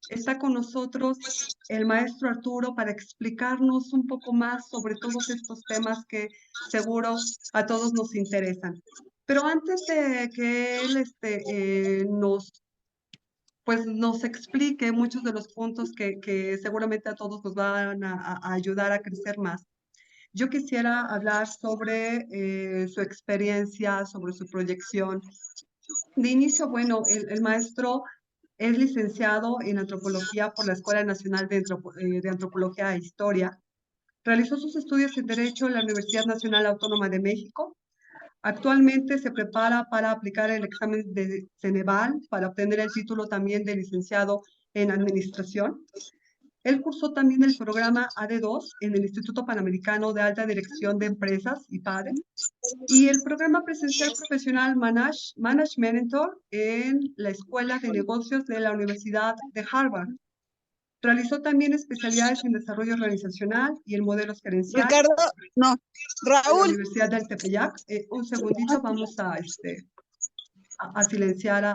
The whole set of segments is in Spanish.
está con nosotros el maestro Arturo para explicarnos un poco más sobre todos estos temas que seguro a todos nos interesan. Pero antes de que él nos explique muchos de los puntos que seguramente a todos nos van a ayudar a crecer más, yo quisiera hablar sobre su experiencia, sobre su proyección. De inicio, bueno, el maestro es licenciado en antropología por la Escuela Nacional de Antropología e Historia. Realizó sus estudios en Derecho en la Universidad Nacional Autónoma de México. Actualmente se prepara para aplicar el examen de Ceneval para obtener el título también de licenciado en Administración. Él cursó también el programa AD2 en el Instituto Panamericano de Alta Dirección de Empresas, IPADE, y el programa presencial profesional Management Mentor en la Escuela de Negocios de la Universidad de Harvard. Realizó también especialidades en desarrollo organizacional y en modelos gerenciales. Ricardo, no, Raúl. En la Universidad del Tepeyac. Un segundito, vamos a silenciar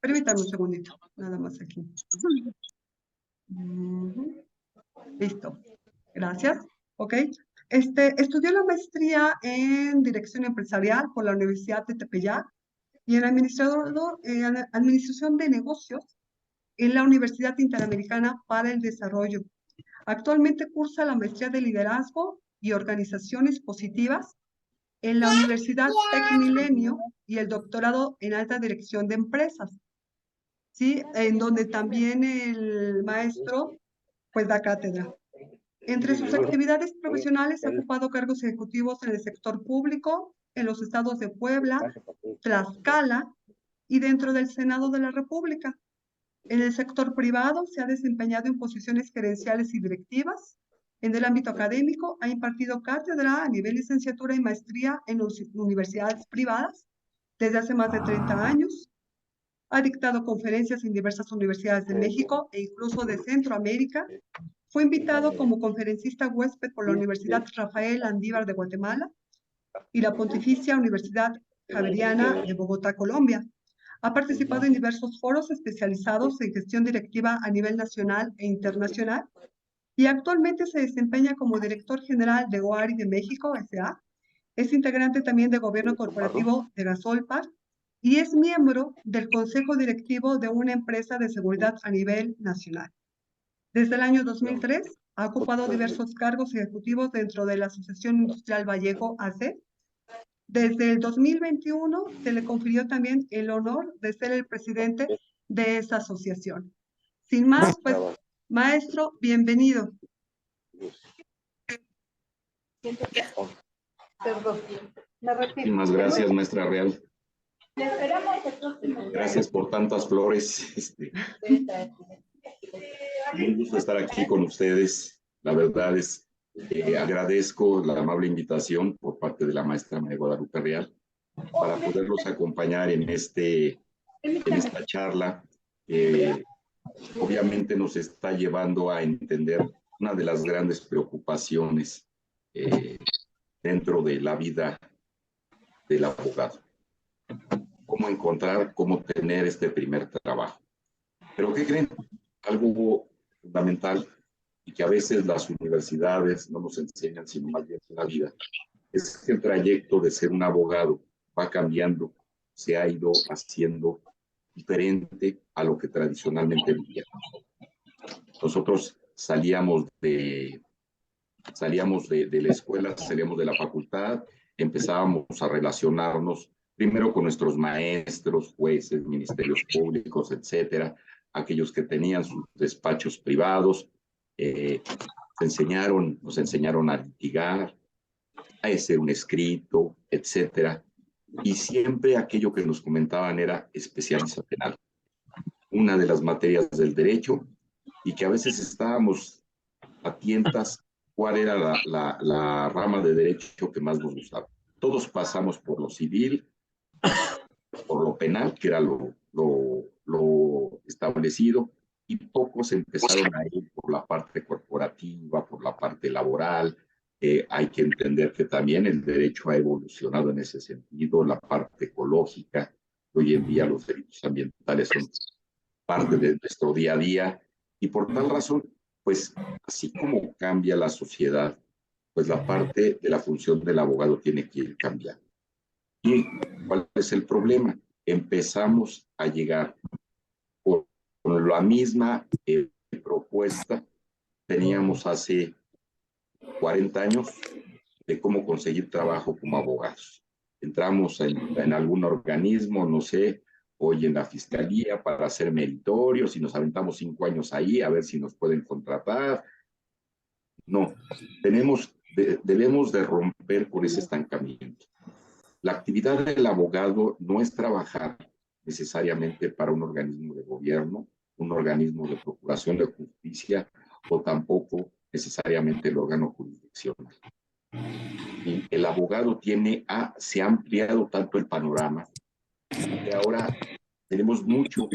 permítanme un segundito, nada más aquí. Listo, gracias. Ok. Estudió la maestría en Dirección Empresarial por la Universidad de Tepeyac y en Administración de Negocios en la Universidad Interamericana para el Desarrollo. Actualmente cursa la maestría de Liderazgo y Organizaciones Positivas en la Universidad Tec Milenio y el doctorado en Alta Dirección de Empresas, ¿sí? En donde también el maestro pues da cátedra. Entre sus actividades profesionales ha ocupado cargos ejecutivos en el sector público, en los estados de Puebla, Tlaxcala y dentro del Senado de la República. En el sector privado se ha desempeñado en posiciones gerenciales y directivas. En el ámbito académico ha impartido cátedra a nivel licenciatura y maestría en universidades privadas desde hace más de 30 años. Ha dictado conferencias en diversas universidades de México e incluso de Centroamérica. Fue invitado como conferencista huésped por la Universidad Rafael Andívar de Guatemala y la Pontificia Universidad Javeriana de Bogotá, Colombia. Ha participado en diversos foros especializados en gestión directiva a nivel nacional e internacional y actualmente se desempeña como director general de OARI de México, S.A. Es integrante también de gobierno corporativo de Gasolpa y es miembro del consejo directivo de una empresa de seguridad a nivel nacional. Desde el año 2003 ha ocupado diversos cargos ejecutivos dentro de la Asociación Industrial Vallejo AC. Desde el 2021 se le confirió también el honor de ser el presidente de esa asociación. Sin más, pues, maestro, bienvenido. Perdón, me repito. Muchísimas gracias, maestra Real. Gracias por tantas flores. Un gusto estar aquí con ustedes. La verdad es que agradezco la amable invitación por parte de la maestra María Guadalupe Real para poderlos acompañar en esta charla. Obviamente nos está llevando a entender una de las grandes preocupaciones dentro de la vida del abogado. Cómo tener este primer trabajo. Pero ¿qué creen? Algo fundamental y que a veces las universidades no nos enseñan, sino más bien en la vida, es que el trayecto de ser un abogado va cambiando, se ha ido haciendo diferente a lo que tradicionalmente vivíamos. Nosotros salíamos de la escuela, salíamos de la facultad, empezábamos a relacionarnos primero con nuestros maestros, jueces, ministerios públicos, etcétera, aquellos que tenían sus despachos privados, nos enseñaron a litigar, a hacer un escrito, etcétera. Y siempre aquello que nos comentaban era especialista penal, una de las materias del derecho, y que a veces estábamos a tientas cuál era la rama de derecho que más nos gustaba. Todos pasamos por lo civil, por lo penal, que era lo establecido, y pocos empezaron a ir por la parte corporativa, por la parte laboral. Hay que entender que también el derecho ha evolucionado en ese sentido, la parte ecológica. Hoy en día los delitos ambientales son parte de nuestro día a día, y por tal razón, pues así como cambia la sociedad, pues la parte de la función del abogado tiene que ir cambiando. ¿Y cuál es el problema? Empezamos a llegar con la misma propuesta teníamos hace 40 años de cómo conseguir trabajo como abogados. Entramos en algún organismo, no sé, hoy en la fiscalía para hacer meritorios y nos aventamos 5 años ahí a ver si nos pueden contratar. No, debemos de romper con ese estancamiento. La actividad del abogado no es trabajar necesariamente para un organismo de gobierno, un organismo de procuración de justicia o tampoco necesariamente el órgano jurisdiccional. Y el abogado se ha ampliado tanto el panorama que ahora tenemos mucho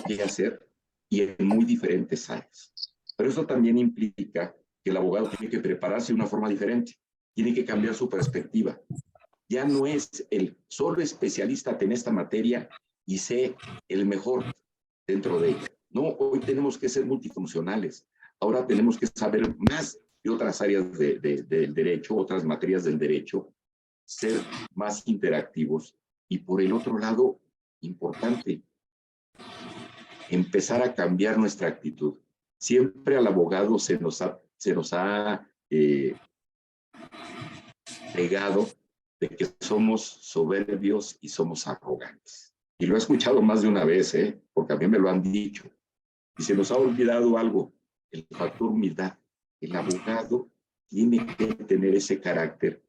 que hacer y en muy diferentes áreas. Pero eso también implica que el abogado tiene que prepararse de una forma diferente, tiene que cambiar su perspectiva. Ya no es el solo especialista en esta materia y sé el mejor dentro de ella. No, hoy tenemos que ser multifuncionales. Ahora tenemos que saber más de otras áreas del derecho, otras materias del derecho, ser más interactivos. Y por el otro lado, importante, empezar a cambiar nuestra actitud. Siempre al abogado se nos ha pegado de que somos soberbios y somos arrogantes. Y lo he escuchado más de una vez, porque a mí me lo han dicho. Y se nos ha olvidado algo, el factor humildad. El abogado tiene que tener ese carácter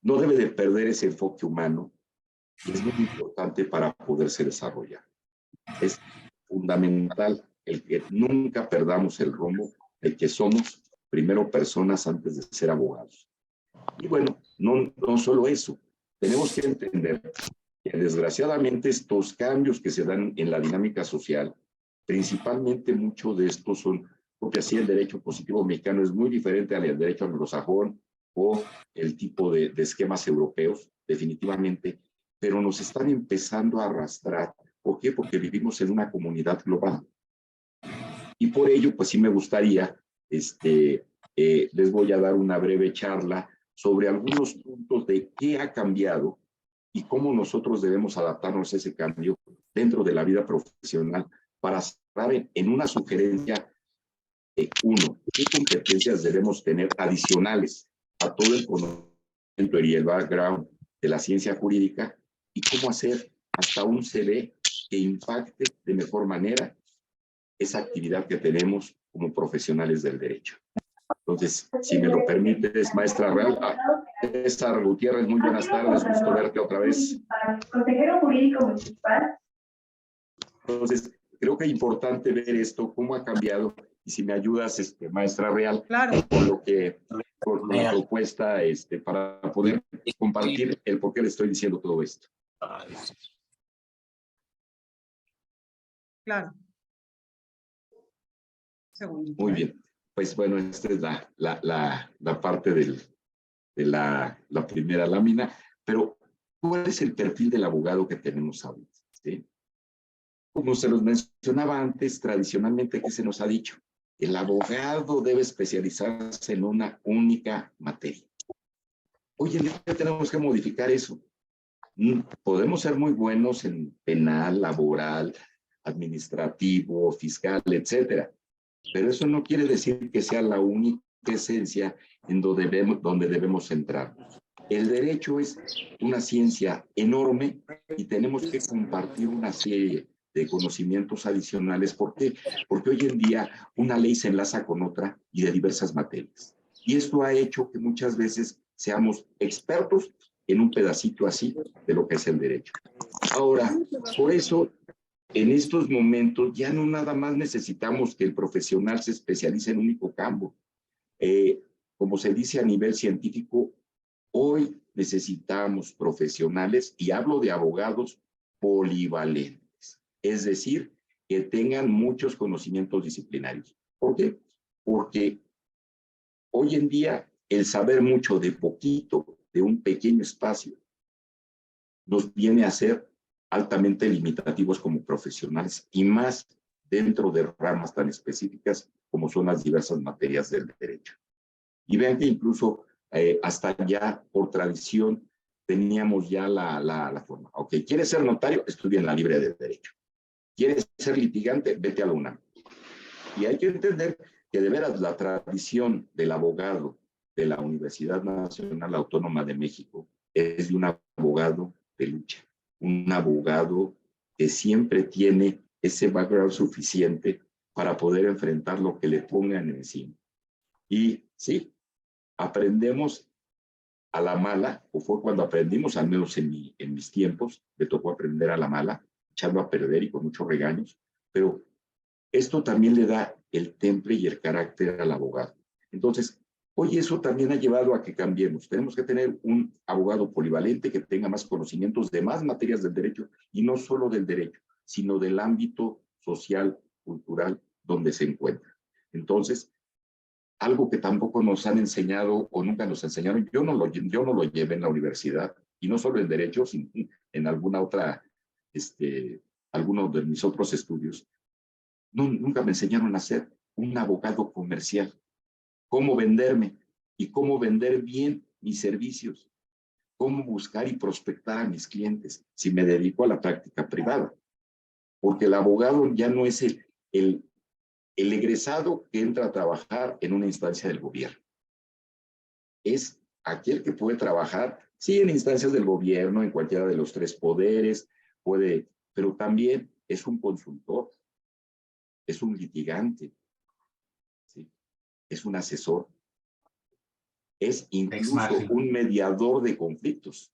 no debe de perder ese enfoque humano, y es muy importante para poderse desarrollar. Es fundamental el que nunca perdamos el rumbo de que somos primero personas antes de ser abogados. Y bueno, no solo eso, tenemos que entender que desgraciadamente estos cambios que se dan en la dinámica social, principalmente muchos de estos son, porque así el derecho positivo mexicano es muy diferente al derecho anglosajón o el tipo de esquemas europeos, definitivamente, pero nos están empezando a arrastrar. ¿Por qué? Porque vivimos en una comunidad global. Y por ello, pues sí me gustaría, les voy a dar una breve charla sobre algunos puntos de qué ha cambiado y cómo nosotros debemos adaptarnos a ese cambio dentro de la vida profesional para cerrar en una sugerencia. Uno, ¿qué competencias debemos tener adicionales a todo el conocimiento y el background de la ciencia jurídica? Y cómo hacer hasta un CV que impacte de mejor manera esa actividad que tenemos como profesionales del derecho. Entonces, si me lo permites, maestra Real, César Gutiérrez, muy buenas tardes, gusto verte otra vez. Consejero jurídico municipal. Entonces, creo que es importante ver esto, cómo ha cambiado, y si me ayudas, maestra Real, Claro. con la propuesta, para poder compartir el por qué le estoy diciendo todo esto. Claro. Segundito, Muy bien. Pues bueno, esta es la parte de la primera lámina, pero ¿cuál es el perfil del abogado que tenemos ahorita? ¿Sí? Como se los mencionaba antes, tradicionalmente, ¿qué se nos ha dicho? El abogado debe especializarse en una única materia. Hoy en día tenemos que modificar eso. Podemos ser muy buenos en penal, laboral, administrativo, fiscal, etcétera. Pero eso no quiere decir que sea la única esencia en donde debemos centrarnos. El derecho es una ciencia enorme y tenemos que compartir una serie de conocimientos adicionales. ¿Por qué? Porque hoy en día una ley se enlaza con otra y de diversas materias. Y esto ha hecho que muchas veces seamos expertos en un pedacito así de lo que es el derecho. Ahora, por eso, en estos momentos ya no nada más necesitamos que el profesional se especialice en un único campo. Como se dice a nivel científico, hoy necesitamos profesionales, y hablo de abogados polivalentes, es decir, que tengan muchos conocimientos disciplinarios. ¿Por qué? Porque hoy en día el saber mucho de poquito, de un pequeño espacio, nos viene a ser altamente limitativos como profesionales y más dentro de ramas tan específicas como son las diversas materias del derecho. Y vean que incluso hasta ya por tradición teníamos ya la forma. Ok, ¿quieres ser notario? Estudia en la Libre de Derecho. ¿Quieres ser litigante? Vete a la UNAM. Y hay que entender que de veras la tradición del abogado de la Universidad Nacional Autónoma de México es de un abogado de lucha, un abogado que siempre tiene ese background suficiente para poder enfrentar lo que le pongan encima. Y sí, aprendemos a la mala, o fue cuando aprendimos, al menos en mis tiempos, me tocó aprender a la mala, echando a perder y con muchos regaños, pero esto también le da el temple y el carácter al abogado. Entonces, hoy eso también ha llevado a que cambiemos. Tenemos que tener un abogado polivalente que tenga más conocimientos de más materias del derecho y no solo del derecho, sino del ámbito social, cultural, donde se encuentra. Entonces, algo que tampoco nos han enseñado o nunca nos enseñaron, yo no lo llevé en la universidad, y no solo en derecho, sino en alguna otra, alguno de mis otros estudios, nunca me enseñaron a ser un abogado comercial, cómo venderme y cómo vender bien mis servicios, cómo buscar y prospectar a mis clientes si me dedico a la práctica privada. Porque el abogado ya no es el egresado que entra a trabajar en una instancia del gobierno. Es aquel que puede trabajar, sí, en instancias del gobierno, en cualquiera de los tres poderes, pero también es un consultor, es un litigante, ¿sí? Es un asesor, es incluso un mediador de conflictos.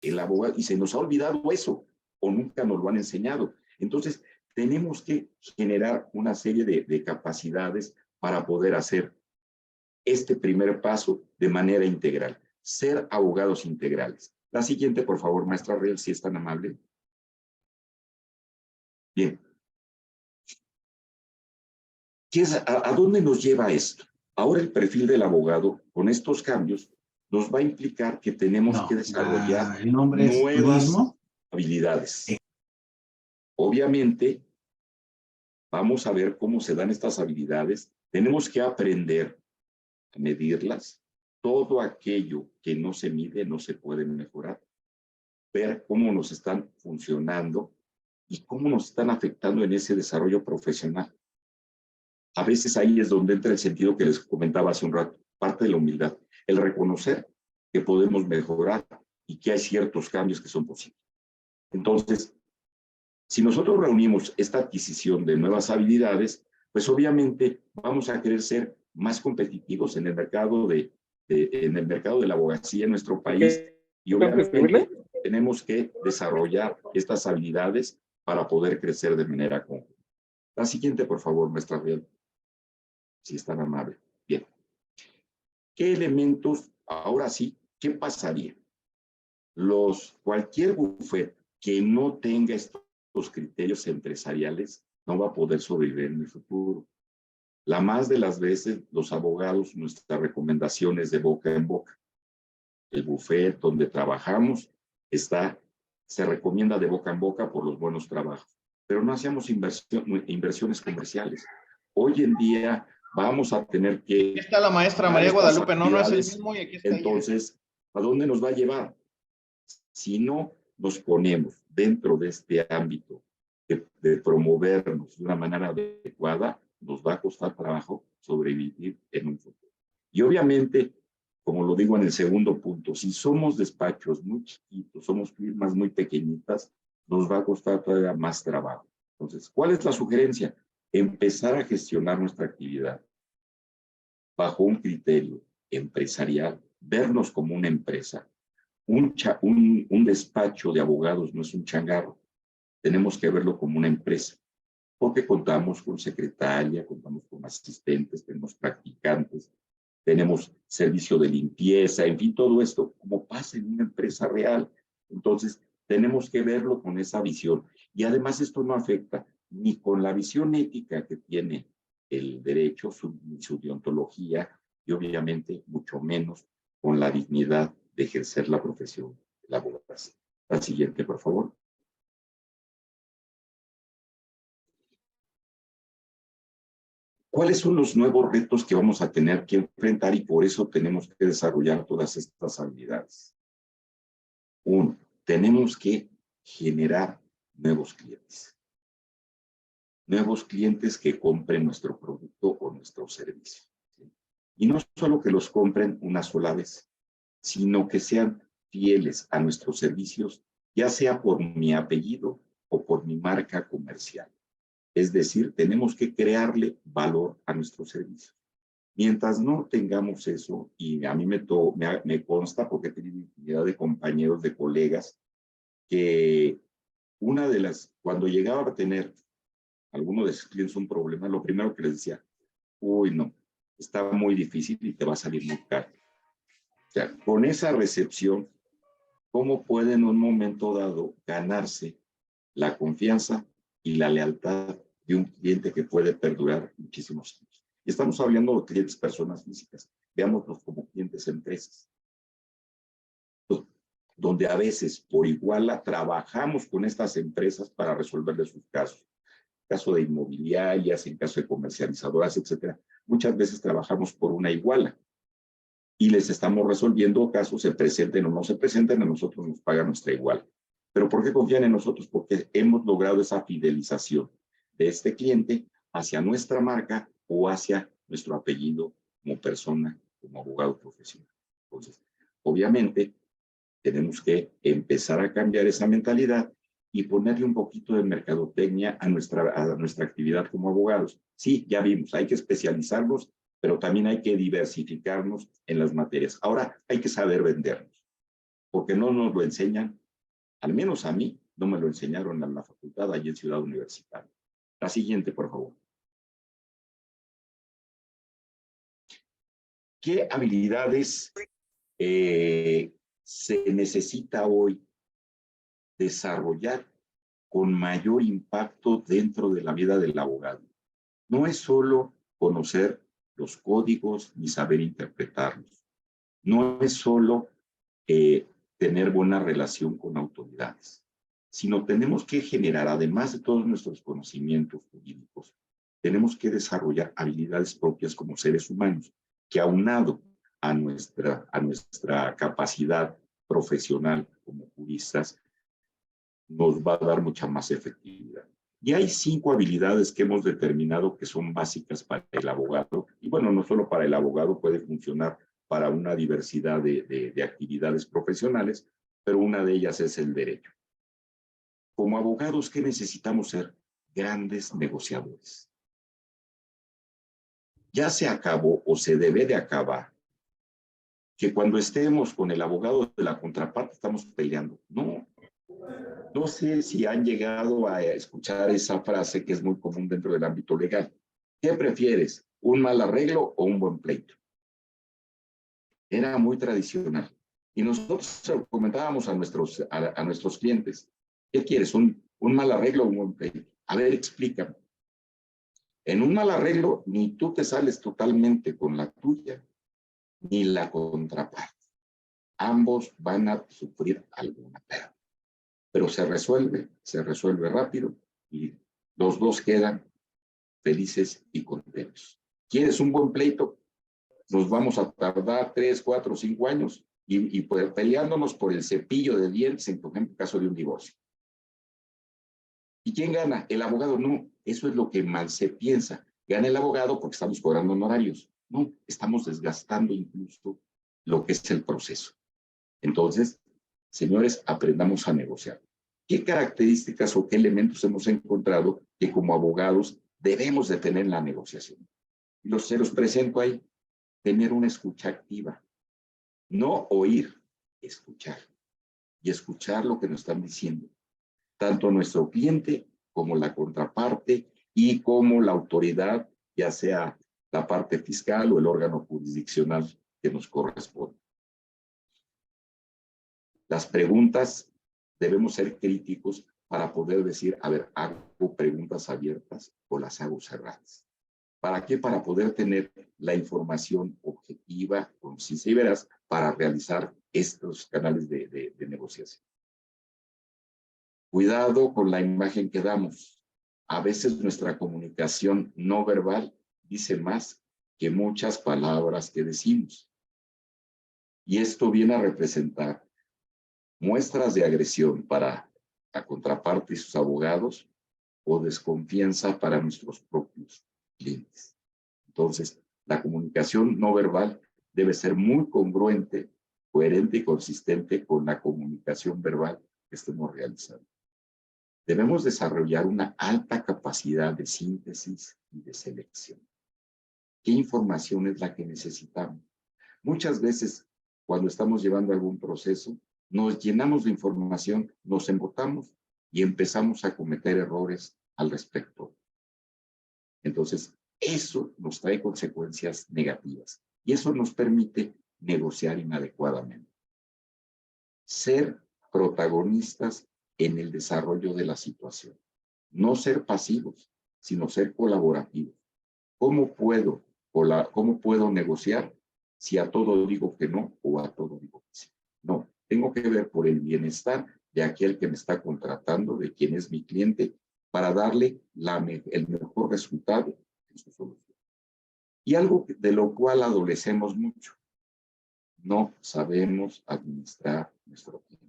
El abogado, y se nos ha olvidado eso, o nunca nos lo han enseñado. Entonces, tenemos que generar una serie de capacidades para poder hacer este primer paso de manera integral, ser abogados integrales. La siguiente, por favor, maestra Riel, si es tan amable. Bien. ¿A dónde nos lleva esto? Ahora el perfil del abogado, con estos cambios, nos va a implicar que tenemos que desarrollar nuevas habilidades. Obviamente, vamos a ver cómo se dan estas habilidades. Tenemos que aprender a medirlas. Todo aquello que no se mide no se puede mejorar. Ver cómo nos están funcionando y cómo nos están afectando en ese desarrollo profesional. A veces ahí es donde entra el sentido que les comentaba hace un rato, parte de la humildad, el reconocer que podemos mejorar y que hay ciertos cambios que son posibles. Entonces, si nosotros reunimos esta adquisición de nuevas habilidades, pues obviamente vamos a querer ser más competitivos en el mercado de la abogacía en nuestro país y obviamente tenemos que desarrollar estas habilidades para poder crecer de manera conjunta. La siguiente, por favor, maestra Riel, si es tan amable. Bien. ¿Qué elementos, ahora sí, qué pasaría? Cualquier bufete que no tenga estos criterios empresariales no va a poder sobrevivir en el futuro. La más de las veces, los abogados, nuestras recomendaciones de boca en boca. El bufete donde trabajamos se recomienda de boca en boca por los buenos trabajos, pero no hacemos inversiones comerciales. Hoy en día vamos a tener que... Aquí está la maestra María Guadalupe, no es el mismo y aquí está. Entonces, ¿a dónde nos va a llevar? Si no nos ponemos dentro de este ámbito de promovernos de una manera adecuada, nos va a costar trabajo sobrevivir en un futuro. Y obviamente, como lo digo en el segundo punto, si somos despachos muy chiquitos, somos firmas muy pequeñitas, nos va a costar todavía más trabajo. Entonces, ¿cuál es la sugerencia? Empezar a gestionar nuestra actividad bajo un criterio empresarial, vernos como una empresa. Un despacho de abogados no es un changarro, tenemos que verlo como una empresa, porque contamos con secretaria, contamos con asistentes, tenemos practicantes, tenemos servicio de limpieza, en fin, todo esto como pasa en una empresa real. Entonces, tenemos que verlo con esa visión. Y además esto no afecta ni con la visión ética que tiene el derecho, su deontología, y obviamente mucho menos con la dignidad de ejercer la profesión de la abogacía. La siguiente, por favor. ¿Cuáles son los nuevos retos que vamos a tener que enfrentar y por eso tenemos que desarrollar todas estas habilidades? Uno, tenemos que generar nuevos clientes. Nuevos clientes que compren nuestro producto o nuestro servicio. ¿Sí? Y no solo que los compren una sola vez, sino que sean fieles a nuestros servicios, ya sea por mi apellido o por mi marca comercial. Es decir, tenemos que crearle valor a nuestros servicios. Mientras no tengamos eso, y a mí me consta porque he tenido infinidad de compañeros, de colegas, que cuando llegaba a tener alguno de sus clientes un problema, lo primero que les decía, uy, no, está muy difícil y te va a salir muy caro. O sea, con esa recepción, ¿cómo puede en un momento dado ganarse la confianza y la lealtad de un cliente que puede perdurar muchísimos años? Y estamos hablando de clientes, personas físicas. Veámoslos como clientes empresas, donde a veces por igual trabajamos con estas empresas para resolverles sus casos. En caso de inmobiliarias, en caso de comercializadoras, etcétera. Muchas veces trabajamos por una iguala y les estamos resolviendo casos, se presenten o no se presenten, a nosotros nos pagan nuestra iguala. ¿Pero por qué confían en nosotros? Porque hemos logrado esa fidelización de este cliente hacia nuestra marca o hacia nuestro apellido como persona, como abogado profesional. Entonces, obviamente, tenemos que empezar a cambiar esa mentalidad y ponerle un poquito de mercadotecnia a nuestra actividad como abogados. Sí, ya vimos, hay que especializarnos, pero también hay que diversificarnos en las materias. Ahora hay que saber vendernos, porque no nos lo enseñan, al menos a mí, no me lo enseñaron en la facultad, allí en Ciudad Universitaria. La siguiente, por favor. ¿Qué habilidades se necesita hoy desarrollar con mayor impacto dentro de la vida del abogado? No es solo conocer los códigos ni saber interpretarlos. No es solo tener buena relación con autoridades, sino tenemos que generar, además de todos nuestros conocimientos jurídicos, tenemos que desarrollar habilidades propias como seres humanos, que aunado a nuestra capacidad profesional como juristas, nos va a dar mucha más efectividad. Y hay 5 habilidades que hemos determinado que son básicas para el abogado. Y bueno, no solo para el abogado, puede funcionar para una diversidad de actividades profesionales, pero una de ellas es el derecho. Como abogados, ¿qué necesitamos ser? Grandes negociadores. Ya se acabó o se debe de acabar que cuando estemos con el abogado de la contraparte estamos peleando. No. No sé si han llegado a escuchar esa frase que es muy común dentro del ámbito legal. ¿Qué prefieres? ¿Un mal arreglo o un buen pleito? Era muy tradicional. Y nosotros comentábamos a nuestros clientes, ¿qué quieres? ¿Un mal arreglo o un buen pleito? A ver, explícame. En un mal arreglo, ni tú te sales totalmente con la tuya, ni la contraparte. Ambos van a sufrir alguna pérdida. Pero se resuelve rápido y los dos quedan felices y contentos. ¿Quieres un buen pleito? Nos vamos a tardar 3, 4, 5 años y peleándonos por el cepillo de dientes, en, por ejemplo, caso de un divorcio. ¿Y quién gana? El abogado. No, eso es lo que mal se piensa. Gana el abogado porque estamos cobrando honorarios. No, estamos desgastando incluso lo que es el proceso. Entonces, señores, aprendamos a negociar. ¿Qué características o qué elementos hemos encontrado que como abogados debemos de tener en la negociación? Y se los presento ahí. Tener una escucha activa. No oír, escuchar. Y escuchar lo que nos están diciendo. Tanto nuestro cliente como la contraparte y como la autoridad, ya sea la parte fiscal o el órgano jurisdiccional que nos corresponde. Las preguntas debemos ser críticos para poder decir, a ver, ¿hago preguntas abiertas o las hago cerradas? ¿Para qué? Para poder tener la información objetiva, concisa y veraz para realizar estos canales de negociación. Cuidado con la imagen que damos. A veces nuestra comunicación no verbal dice más que muchas palabras que decimos. Y esto viene a representar muestras de agresión para la contraparte y sus abogados o desconfianza para nuestros propios clientes. Entonces, la comunicación no verbal debe ser muy congruente, coherente y consistente con la comunicación verbal que estemos realizando. Debemos desarrollar una alta capacidad de síntesis y de selección. ¿Qué información es la que necesitamos? Muchas veces, cuando estamos llevando algún proceso, nos llenamos de información, nos embotamos y empezamos a cometer errores al respecto. Entonces, eso nos trae consecuencias negativas y eso nos permite negociar inadecuadamente. Ser protagonistas en el desarrollo de la situación. No ser pasivos, sino ser colaborativos. ¿Cómo puedo negociar si a todo digo que no o a todo digo que sí? No, tengo que ver por el bienestar de aquel que me está contratando, de quien es mi cliente, para darle el mejor resultado en su solución. Y algo de lo cual adolecemos mucho, no sabemos administrar nuestro tiempo.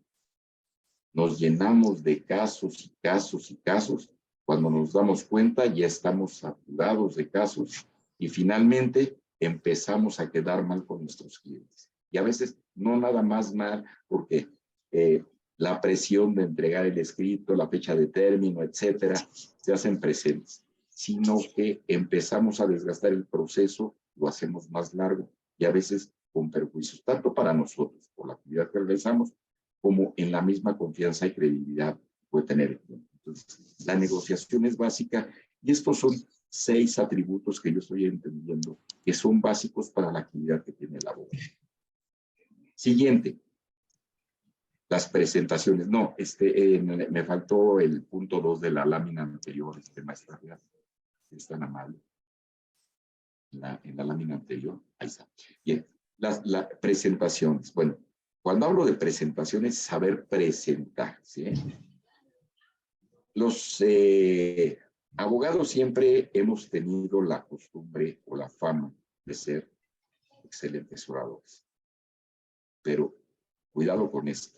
Nos llenamos de casos y casos y casos. Cuando nos damos cuenta, ya estamos saturados de casos y finalmente empezamos a quedar mal con nuestros clientes. Y a veces no nada más mal porque la presión de entregar el escrito, la fecha de término, etcétera, se hacen presentes, sino que empezamos a desgastar el proceso, lo hacemos más largo y a veces con perjuicios, tanto para nosotros, por la actividad que realizamos, como en la misma confianza y credibilidad puede tener el cliente. Entonces, la negociación es básica y estos son 6 atributos que yo estoy entendiendo que son básicos para la actividad que tiene el abogado. Siguiente. Las presentaciones. No, me faltó el punto 2 de la lámina anterior, maestra. Es tan amable. En la lámina anterior. Ahí está. Bien. Las presentaciones. Bueno, cuando hablo de presentaciones, saber presentar, ¿sí? Los abogados siempre hemos tenido la costumbre o la fama de ser excelentes oradores. Pero cuidado con esto.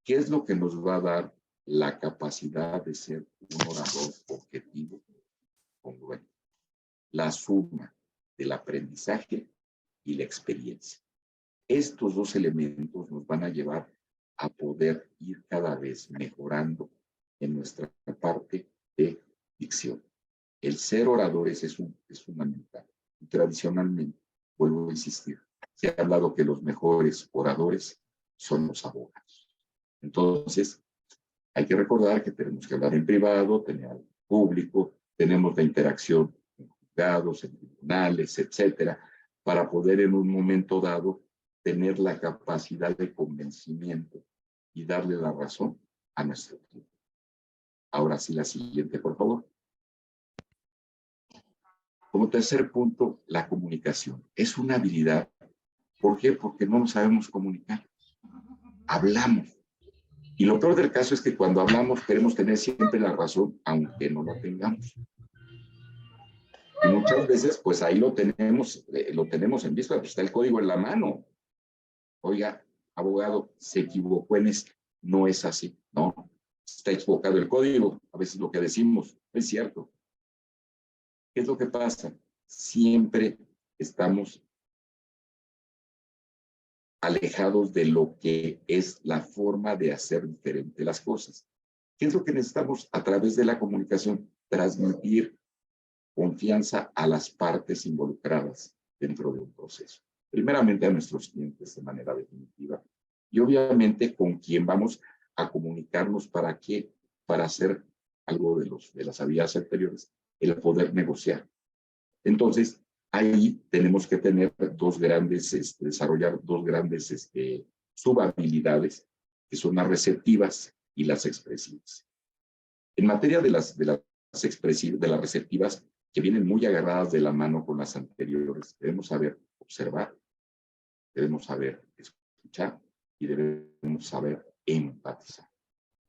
¿Qué es lo que nos va a dar la capacidad de ser un orador objetivo, congruente? La suma del aprendizaje y la experiencia. Estos 2 elementos nos van a llevar a poder ir cada vez mejorando en nuestra parte de dicción. El ser oradores es fundamental. Y tradicionalmente, vuelvo a insistir, se ha hablado que los mejores oradores son los abogados. Entonces, hay que recordar que tenemos que hablar en privado, tener al público, tenemos la interacción en juzgados, en tribunales, etcétera, para poder en un momento dado tener la capacidad de convencimiento y darle la razón a nuestro cliente. Ahora sí, la siguiente, por favor. Como tercer punto, la comunicación. Es una habilidad. ¿Por qué? Porque no nos sabemos comunicar. Hablamos. Y lo peor del caso es que cuando hablamos queremos tener siempre la razón, aunque no la tengamos. Y muchas veces, pues ahí lo tenemos en vista, pues está el código en la mano. Oiga, abogado, se equivocó en esto. No es así, no. Está equivocado el código. A veces lo que decimos es cierto. ¿Qué es lo que pasa? Siempre estamos alejados de lo que es la forma de hacer diferente las cosas. ¿Qué es lo que necesitamos a través de la comunicación? Transmitir confianza a las partes involucradas dentro de un proceso. Primeramente a nuestros clientes de manera definitiva y obviamente con quien vamos a comunicarnos para qué, para hacer algo de las habilidades anteriores, el poder negociar. Entonces, ahí tenemos que tener desarrollar 2 grandes subhabilidades, que son las receptivas y las expresivas. En materia de las receptivas, que vienen muy agarradas de la mano con las anteriores, debemos saber observar, debemos saber escuchar y debemos saber empatizar.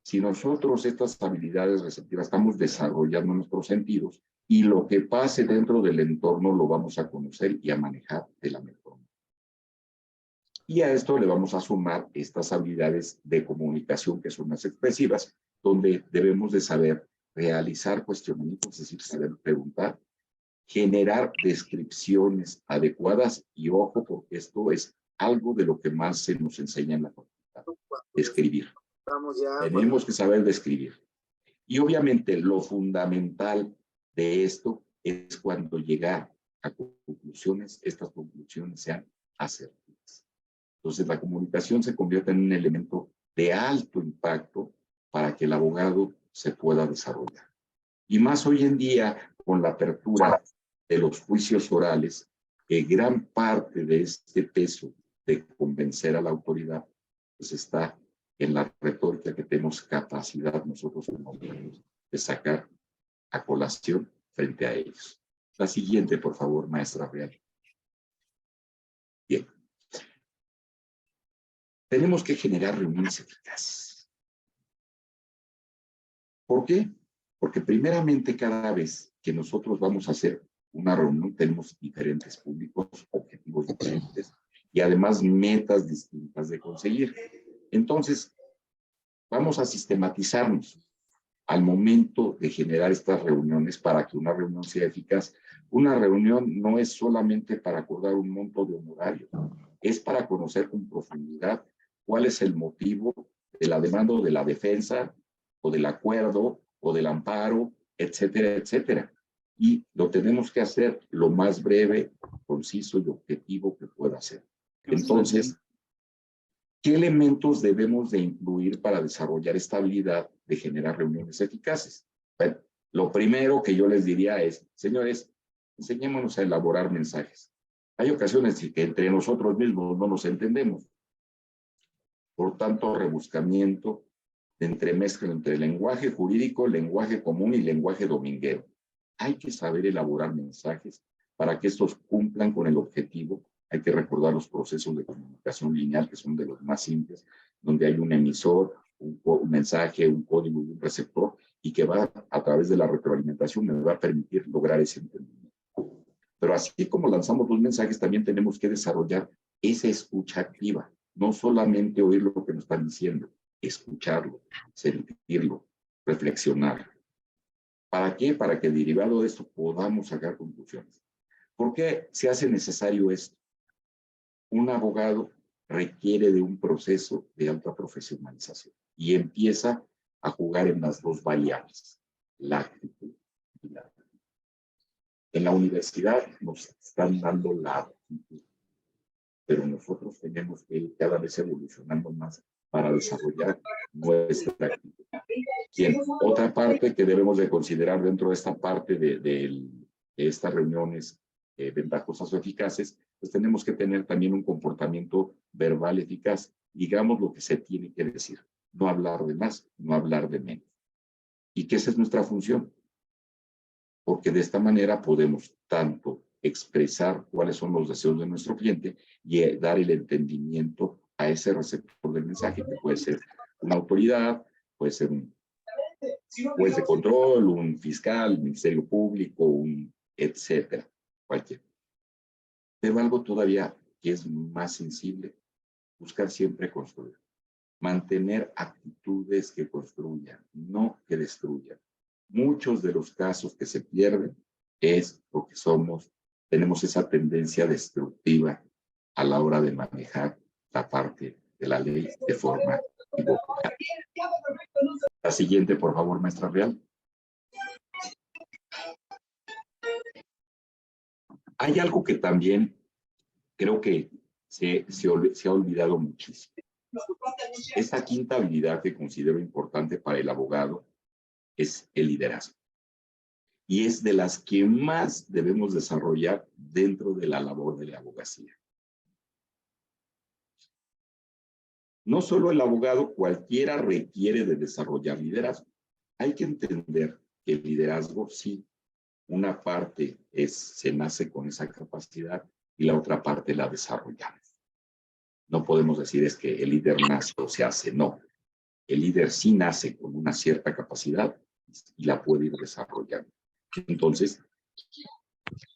Si nosotros estas habilidades receptivas estamos desarrollando nuestros sentidos y lo que pase dentro del entorno lo vamos a conocer y a manejar de la mejor manera. Y a esto le vamos a sumar estas habilidades de comunicación que son las expresivas, donde debemos de saber realizar cuestionamientos, es decir, saber preguntar, generar descripciones adecuadas y ojo, porque esto es algo de lo que más se nos enseña en la facultad, escribir. Tenemos que saber describir. Y obviamente lo fundamental de esto es cuando llegar a conclusiones, estas conclusiones sean asertivas. Entonces la comunicación se convierte en un elemento de alto impacto para que el abogado se pueda desarrollar. Y más hoy en día con la apertura de los juicios orales, gran parte de este peso de convencer a la autoridad pues está en la retórica que tenemos capacidad nosotros como abogados de sacar a colación frente a ellos. La siguiente, por favor, maestra Real. Bien. Tenemos que generar reuniones eficaces. ¿Por qué? Porque primeramente cada vez que nosotros vamos a hacer una reunión tenemos diferentes públicos, objetivos diferentes y además metas distintas de conseguir. Entonces, vamos a sistematizarnos al momento de generar estas reuniones para que una reunión sea eficaz. Una reunión no es solamente para acordar un monto de honorario, es para conocer con profundidad cuál es el motivo de la demanda o de la defensa o del acuerdo o del amparo, etcétera, etcétera. Y lo tenemos que hacer lo más breve, conciso y objetivo que pueda ser. Entonces, ¿qué elementos debemos de incluir para desarrollar esta habilidad de generar reuniones eficaces? Bueno, lo primero que yo les diría es, señores, enseñémonos a elaborar mensajes. Hay ocasiones en que entre nosotros mismos no nos entendemos. Por tanto, rebuscamiento de entremezcla entre lenguaje jurídico, lenguaje común y lenguaje dominguero. Hay que saber elaborar mensajes para que estos cumplan con el objetivo. Hay que recordar los procesos de comunicación lineal, que son de los más simples, donde hay un emisor, un mensaje, un código y un receptor, y que va a través de la retroalimentación me va a permitir lograr ese entendimiento. Pero así como lanzamos los mensajes, también tenemos que desarrollar esa escucha activa. No solamente oír lo que nos están diciendo, escucharlo, sentirlo, reflexionar. ¿Para qué? Para que derivado de esto podamos sacar conclusiones. ¿Por qué se hace necesario esto? Un abogado requiere de un proceso de alta profesionalización y empieza a jugar en las dos variables, la actitud y la actitud. En la universidad nos están dando la actitud, pero nosotros tenemos que ir cada vez evolucionando más para desarrollar nuestra actitud. Bien, otra parte que debemos de considerar dentro de esta parte de estas reuniones ventajosas o eficaces, pues tenemos que tener también un comportamiento verbal eficaz. Digamos lo que se tiene que decir, no hablar de más, no hablar de menos. Y que esa es nuestra función, porque de esta manera podemos tanto expresar cuáles son los deseos de nuestro cliente y dar el entendimiento a ese receptor del mensaje, que puede ser una autoridad, puede ser un juez de control, un fiscal, un ministerio público, un etcétera, cualquier. Pero algo todavía que es más sensible, buscar siempre construir. Mantener actitudes que construyan, no que destruyan. Muchos de los casos que se pierden es porque tenemos esa tendencia destructiva a la hora de manejar la parte de la ley de forma equivocada. La siguiente, por favor, maestra Real. Hay algo que también creo que se ha olvidado muchísimo. Esta quinta habilidad que considero importante para el abogado es el liderazgo. Y es de las que más debemos desarrollar dentro de la labor de la abogacía. No solo el abogado, cualquiera requiere de desarrollar liderazgo. Hay que entender que el liderazgo, sí, una parte se nace con esa capacidad y la otra parte la desarrollamos. No podemos decir es que el líder nace o se hace, no. El líder sí nace con una cierta capacidad y la puede ir desarrollando. Entonces,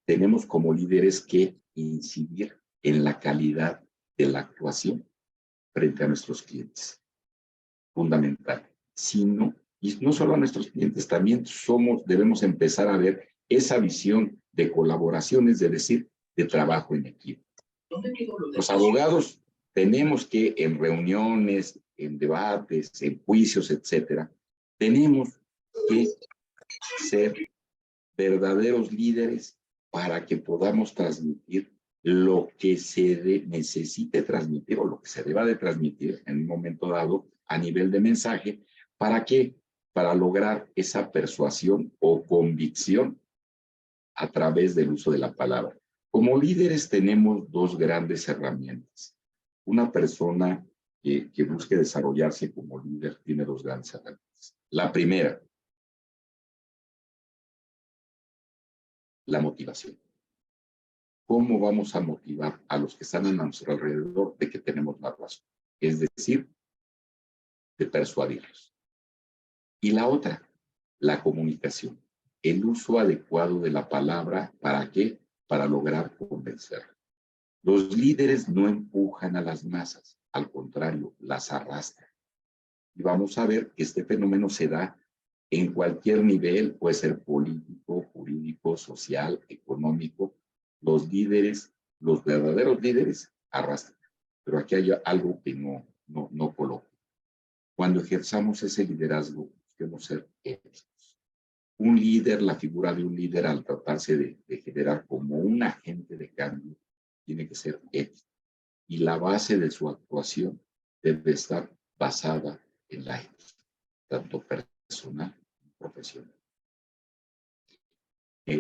tenemos como líderes que incidir en la calidad de la actuación frente a nuestros clientes. Fundamental. Y no solo a nuestros clientes, también debemos empezar a ver esa visión de colaboración, es decir, de trabajo en equipo. Los abogados tenemos que en reuniones, en debates, en juicios, etcétera, tenemos que ser verdaderos líderes para que podamos transmitir lo que se necesite transmitir o lo que se deba de transmitir en un momento dado a nivel de mensaje. ¿Para qué? Para lograr esa persuasión o convicción a través del uso de la palabra. Como líderes tenemos dos grandes herramientas. Una persona que busque desarrollarse como líder tiene dos grandes herramientas. La primera, la motivación. ¿Cómo vamos a motivar a los que están a nuestro alrededor de que tenemos la razón? Es decir, de persuadirlos. Y la otra, la comunicación. El uso adecuado de la palabra, ¿para qué? Para lograr convencer. Los líderes no empujan a las masas, al contrario, las arrastran. Y vamos a ver que este fenómeno se da en cualquier nivel, puede ser político, jurídico, social, económico. Los líderes, los verdaderos líderes, arrastran. Pero aquí hay algo que no coloco. Cuando ejerzamos ese liderazgo, debemos ser éticos. Un líder, la figura de un líder al tratarse de generar como un agente de cambio, tiene que ser ético. Y la base de su actuación debe estar basada en la ética, tanto personal como profesional.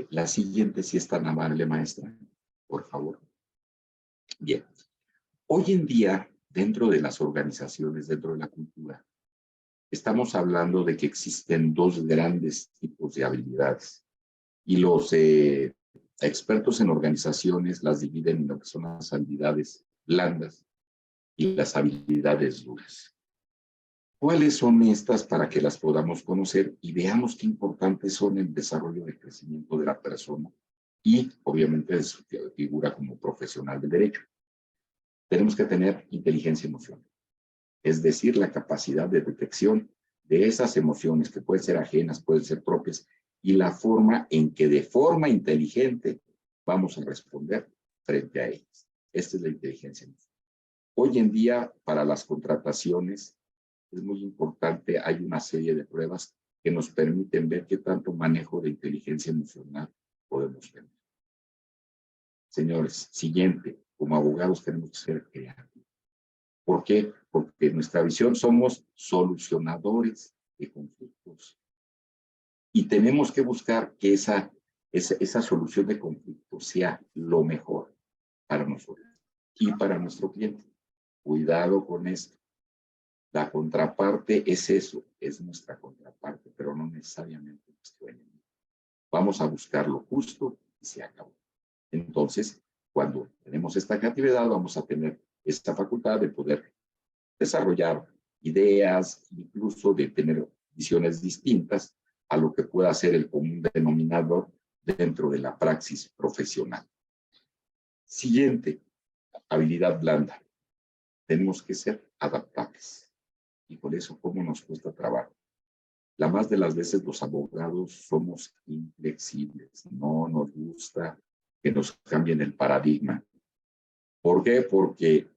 La siguiente, si es tan amable, maestra, por favor. Bien. Hoy en día, dentro de las organizaciones, dentro de la cultura, estamos hablando de que existen dos grandes tipos de habilidades y los expertos en organizaciones las dividen en lo que son las habilidades blandas y las habilidades duras. ¿Cuáles son estas para que las podamos conocer y veamos qué importantes son el desarrollo y crecimiento de la persona y, obviamente, de su figura como profesional del derecho? Tenemos que tener inteligencia emocional, es decir, la capacidad de detección de esas emociones que pueden ser ajenas, pueden ser propias, y la forma en que de forma inteligente vamos a responder frente a ellas. Esta es la inteligencia emocional. Hoy en día, para las contrataciones, es muy importante, hay una serie de pruebas que nos permiten ver qué tanto manejo de inteligencia emocional podemos tener. Señores, siguiente, como abogados tenemos que ser creativos. ¿Por qué? Porque en nuestra visión somos solucionadores de conflictos. Y tenemos que buscar que esa solución de conflicto sea lo mejor para nosotros y para nuestro cliente. Cuidado con esto. La contraparte es eso, es nuestra contraparte, pero no necesariamente nuestro enemigo. Vamos a buscar lo justo y se acabó. Entonces, cuando tenemos esta creatividad, vamos a tener esta facultad de poder desarrollar ideas, incluso de tener visiones distintas a lo que pueda ser el común denominador dentro de la praxis profesional. Siguiente, habilidad blanda. Tenemos que ser adaptables. Y por eso, ¿cómo nos cuesta trabajo? La más de las veces los abogados somos inflexibles. No nos gusta que nos cambien el paradigma. ¿Por qué? Porque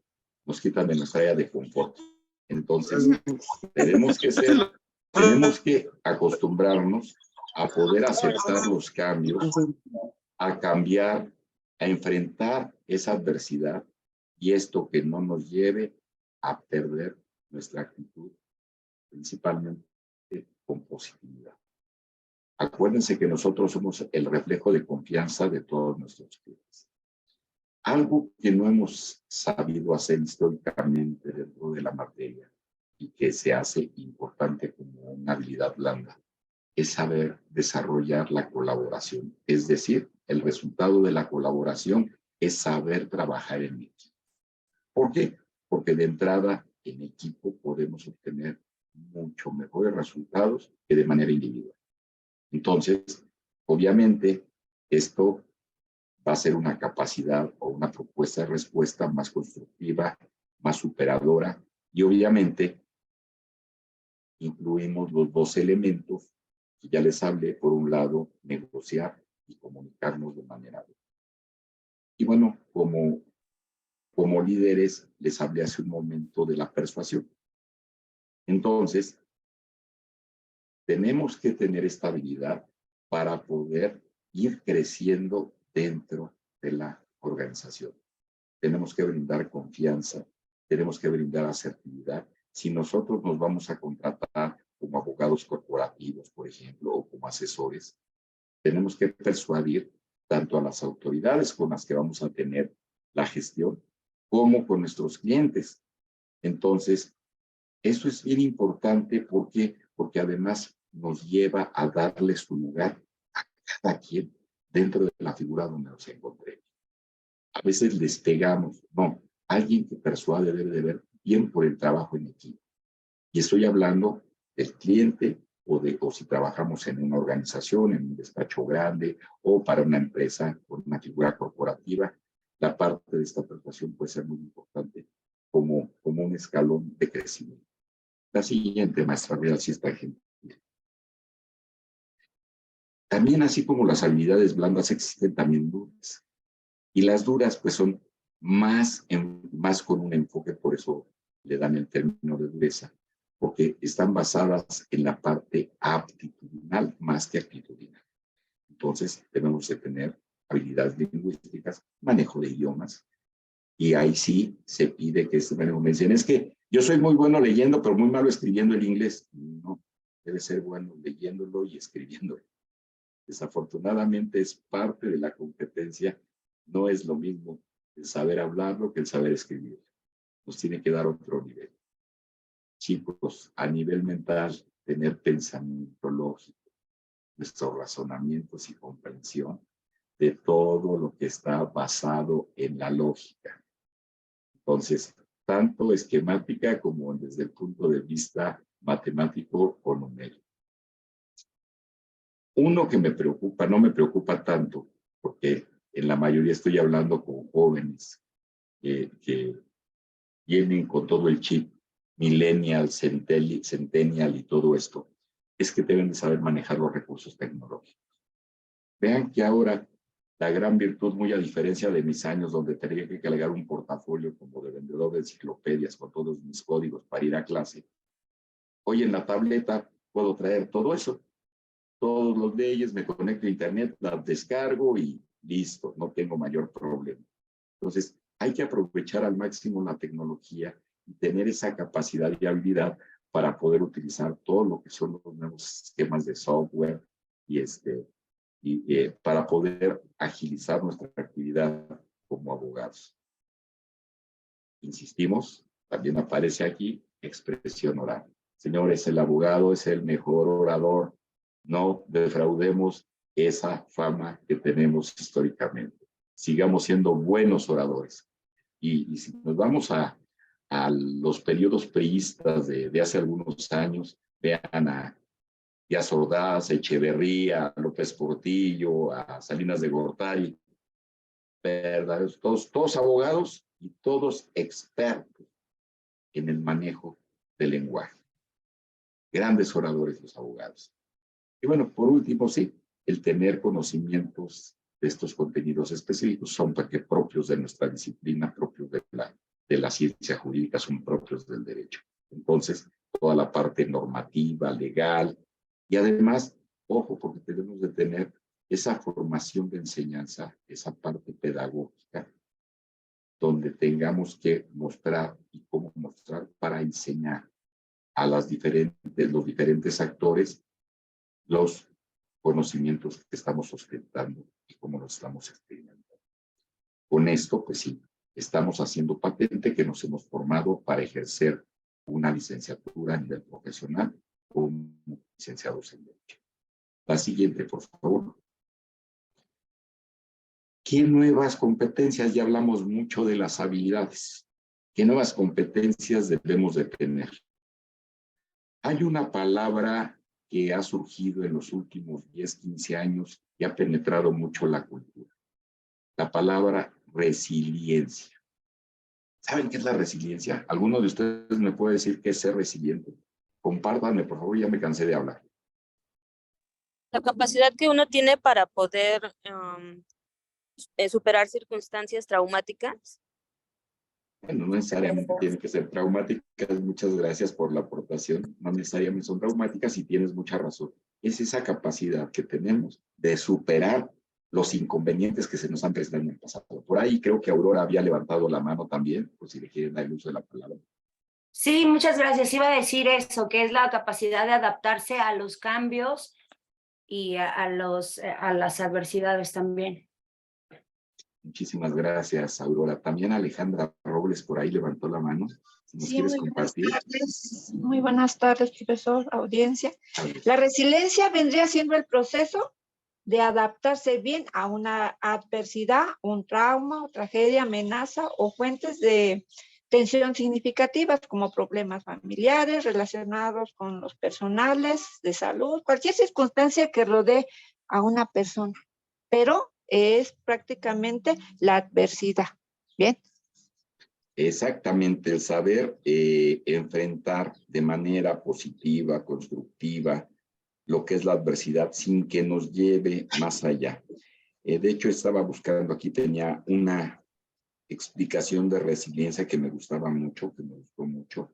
nos quitan de nuestra área de confort. Entonces, tenemos que acostumbrarnos a poder aceptar los cambios, a cambiar, a enfrentar esa adversidad y esto que no nos lleve a perder nuestra actitud, principalmente con positividad. Acuérdense que nosotros somos el reflejo de confianza de todos nuestros clientes. Algo que no hemos sabido hacer históricamente dentro de la materia y que se hace importante como una habilidad blanda es saber desarrollar la colaboración. Es decir, el resultado de la colaboración es saber trabajar en equipo. ¿Por qué? Porque de entrada en equipo podemos obtener mucho mejores resultados que de manera individual. Entonces, obviamente, esto va a ser una capacidad o una propuesta de respuesta más constructiva, más superadora, y obviamente incluimos los dos elementos que ya les hablé. Por un lado, negociar y comunicarnos de manera adecuada. Y bueno, como líderes, les hablé hace un momento de la persuasión. Entonces, tenemos que tener esta habilidad para poder ir creciendo dentro de la organización. Tenemos que brindar confianza, tenemos que brindar asertividad. Si nosotros nos vamos a contratar como abogados corporativos, por ejemplo, o como asesores, tenemos que persuadir tanto a las autoridades con las que vamos a tener la gestión, como con nuestros clientes. Entonces, eso es bien importante porque además nos lleva a darle su lugar a cada quien dentro de la figura donde nos encontremos. A veces les pegamos, no, alguien que persuade debe de ver bien por el trabajo en equipo. Y estoy hablando del cliente o si trabajamos en una organización, en un despacho grande o para una empresa con una figura corporativa, la parte de esta persuasión puede ser muy importante como un escalón de crecimiento. La siguiente, maestra, real, si está gentil. También, así como las habilidades blandas, existen también duras. Y las duras, pues, son más con un enfoque, por eso le dan el término de dureza, porque están basadas en la parte aptitudinal más que actitudinal. Entonces, debemos de tener habilidades lingüísticas, manejo de idiomas, y ahí sí se pide que me dicen, es que yo soy muy bueno leyendo, pero muy malo escribiendo el inglés. No, debe ser bueno leyéndolo y escribiéndolo. Desafortunadamente es parte de la competencia, no es lo mismo el saber hablarlo que el saber escribirlo. Nos tiene que dar otro nivel. Chicos, a nivel mental, tener pensamiento lógico, nuestros razonamientos y comprensión de todo lo que está basado en la lógica. Entonces, tanto esquemática como desde el punto de vista matemático o numérico. Uno que me preocupa, no me preocupa tanto, porque en la mayoría estoy hablando con jóvenes que vienen con todo el chip millennial, centennial y todo esto, es que deben de saber manejar los recursos tecnológicos. Vean que ahora la gran virtud, muy a diferencia de mis años donde tenía que cargar un portafolio como de vendedor de enciclopedias con todos mis códigos para ir a clase, hoy en la tableta puedo traer todo eso. Todos los leyes, me conecto a internet, las descargo y listo, no tengo mayor problema. Entonces, hay que aprovechar al máximo la tecnología y tener esa capacidad y habilidad para poder utilizar todo lo que son los nuevos esquemas de software y para poder agilizar nuestra actividad como abogados. Insistimos, también aparece aquí expresión oral. Señores, el abogado es el mejor orador. No defraudemos esa fama que tenemos históricamente. Sigamos siendo buenos oradores. Y si nos vamos a los periodos priistas de hace algunos años, vean a Díaz Ordaz, Echeverría, a López Portillo, a Salinas de Gortari, verdaderos, todos abogados y todos expertos en el manejo del lenguaje. Grandes oradores los abogados. Y bueno, por último, sí, el tener conocimientos de estos contenidos específicos son propios de nuestra disciplina, propios de la ciencia jurídica, son propios del derecho. Entonces, toda la parte normativa, legal, y además, ojo, porque tenemos de tener esa formación de enseñanza, esa parte pedagógica, donde tengamos que mostrar y cómo mostrar para enseñar a los diferentes actores los conocimientos que estamos ostentando y cómo los estamos experimentando. Con esto, pues sí, estamos haciendo patente que nos hemos formado para ejercer una licenciatura a nivel profesional como licenciados en Derecho. La siguiente, por favor. ¿Qué nuevas competencias? Ya hablamos mucho de las habilidades. ¿Qué nuevas competencias debemos de tener? Hay una palabra que ha surgido en los últimos 10, 15 años y ha penetrado mucho la cultura. La palabra resiliencia. ¿Saben qué es la resiliencia? ¿Alguno de ustedes me puede decir qué es ser resiliente? Compártanme, por favor, ya me cansé de hablar. La capacidad que uno tiene para poder superar circunstancias traumáticas. Bueno, no necesariamente tienen que ser traumáticas. Muchas gracias por la aportación. No necesariamente son traumáticas y tienes mucha razón. Es esa capacidad que tenemos de superar los inconvenientes que se nos han presentado en el pasado. Por ahí creo que Aurora había levantado la mano también, por si le quieren dar el uso de la palabra. Sí, muchas gracias. Iba a decir eso, que es la capacidad de adaptarse a los cambios y a las adversidades también. Muchísimas gracias, Aurora. También Alejandra Robles por ahí levantó la mano. Si nos quieres compartir. Muy buenas tardes, profesor, audiencia. La resiliencia vendría siendo el proceso de adaptarse bien a una adversidad, un trauma, o tragedia, amenaza o fuentes de tensión significativas como problemas familiares relacionados con los personales, de salud, cualquier circunstancia que rodee a una persona. Pero es prácticamente la adversidad. Bien. Exactamente, el saber enfrentar de manera positiva, constructiva, lo que es la adversidad sin que nos lleve más allá. De hecho, estaba buscando, aquí tenía una explicación de resiliencia que me gustaba mucho, que me gustó mucho,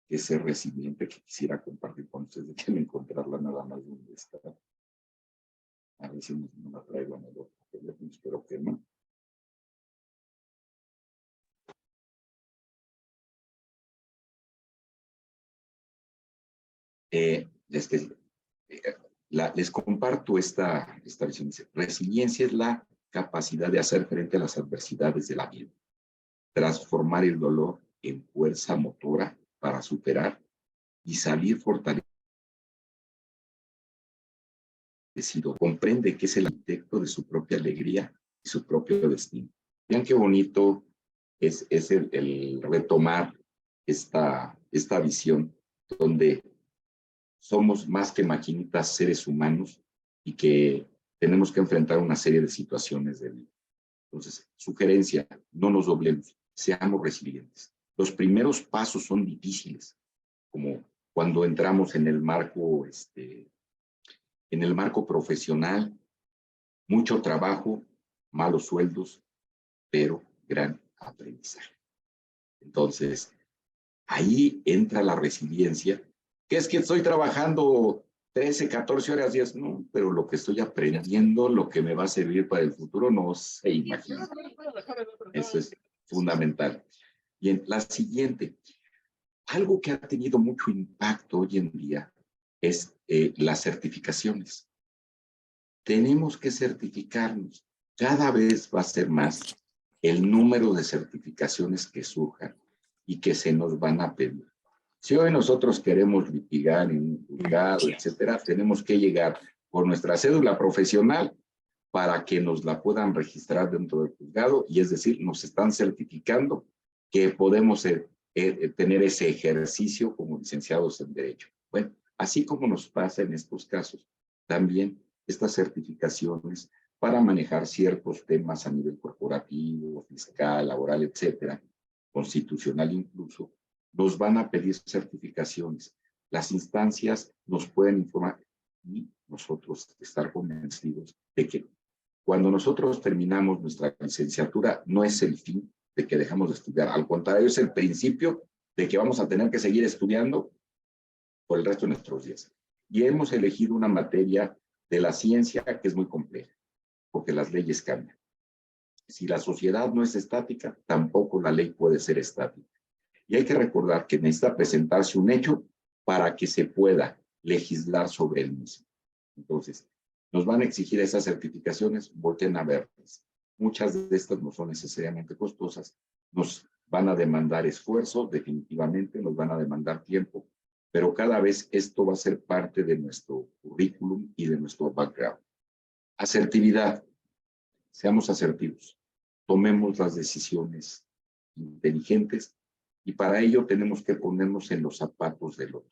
que es ser resiliente, que quisiera compartir con ustedes. Déjenme encontrarla nada más donde está. A ver si no la traigo en el otro teléfono, espero que no. Les comparto esta visión. Resiliencia es la capacidad de hacer frente a las adversidades de la vida, transformar el dolor en fuerza motora para superar y salir fortalecido. Comprende que es el arquitecto de su propia alegría y su propio destino. Vean qué bonito es el retomar esta visión donde somos más que maquinitas, seres humanos, y que tenemos que enfrentar una serie de situaciones de vida. Entonces, sugerencia, no nos doblemos, seamos resilientes. Los primeros pasos son difíciles, como cuando entramos en el marco profesional, mucho trabajo, malos sueldos, pero gran aprendizaje. Entonces, ahí entra la resiliencia, que es que estoy trabajando 13, 14 horas días, no, pero lo que estoy aprendiendo, lo que me va a servir para el futuro, no se imagina. Eso es fundamental. Bien, la siguiente. Algo que ha tenido mucho impacto hoy en día es las certificaciones. Tenemos que certificarnos. Cada vez va a ser más el número de certificaciones que surjan y que se nos van a pedir. Si hoy nosotros queremos litigar en un juzgado, etcétera, tenemos que llegar con nuestra cédula profesional para que nos la puedan registrar dentro del juzgado, y es decir, nos están certificando que podemos tener ese ejercicio como licenciados en Derecho. Bueno, así como nos pasa en estos casos, también estas certificaciones para manejar ciertos temas a nivel corporativo, fiscal, laboral, etcétera, constitucional incluso, nos van a pedir certificaciones. Las instancias nos pueden informar y nosotros estar convencidos de que cuando nosotros terminamos nuestra licenciatura no es el fin de que dejamos de estudiar. Al contrario, es el principio de que vamos a tener que seguir estudiando por el resto de nuestros días. Y hemos elegido una materia de la ciencia que es muy compleja, porque las leyes cambian. Si la sociedad no es estática, tampoco la ley puede ser estática. Y hay que recordar que necesita presentarse un hecho para que se pueda legislar sobre el mismo. Entonces, nos van a exigir esas certificaciones, volteen a verlas. Muchas de estas no son necesariamente costosas, nos van a demandar esfuerzo, definitivamente, nos van a demandar tiempo, pero cada vez esto va a ser parte de nuestro currículum y de nuestro background. Asertividad, seamos asertivos, tomemos las decisiones inteligentes y para ello tenemos que ponernos en los zapatos del otro.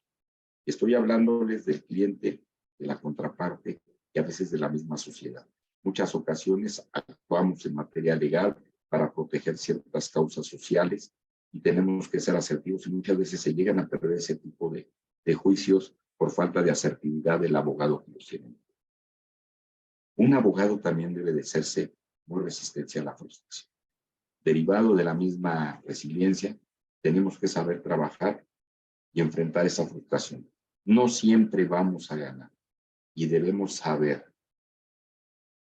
Estoy hablándoles del cliente, de la contraparte y a veces de la misma sociedad. Muchas ocasiones actuamos en materia legal para proteger ciertas causas sociales y tenemos que ser asertivos y muchas veces se llegan a perder ese tipo de juicios por falta de asertividad del abogado que los tiene. Un abogado también debe de serse muy resistente a la frustración. Derivado de la misma resiliencia, tenemos que saber trabajar y enfrentar esa frustración. No siempre vamos a ganar y debemos saber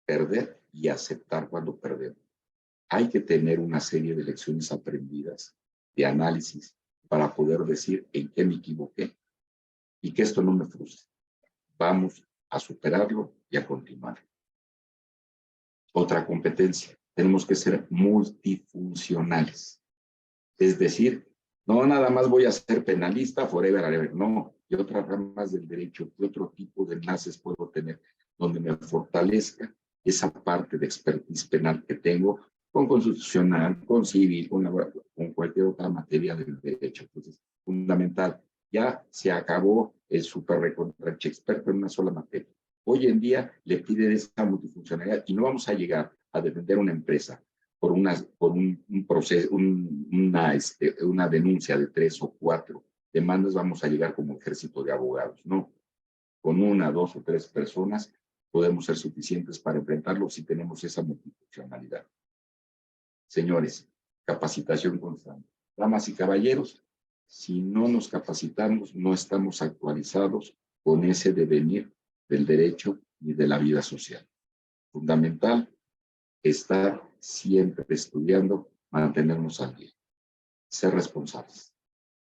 perder y aceptar cuando perdemos. Hay que tener una serie de lecciones aprendidas, de análisis, para poder decir en qué me equivoqué y que esto no me frustre. Vamos a superarlo y a continuar. Otra competencia, tenemos que ser multifuncionales. Es decir, no nada más voy a ser penalista forever and ever, no. Y otras ramas del derecho, ¿qué otro tipo de enlaces puedo tener donde me fortalezca esa parte de expertise penal que tengo con constitucional, con civil, con cualquier otra materia del derecho? Entonces, fundamental. Ya se acabó el super recontrache experto en una sola materia. Hoy en día le piden esa multifuncionalidad y no vamos a llegar a defender una empresa por un proceso, una denuncia de 3 o 4 demandas, vamos a llegar como ejército de abogados. No, con 1, 2 o 3 personas podemos ser suficientes para enfrentarlo si tenemos esa multifuncionalidad. Señores, capacitación constante. Damas y caballeros, si no nos capacitamos, no estamos actualizados con ese devenir del derecho y de la vida social. Fundamental estar siempre estudiando, mantenernos al día, ser responsables.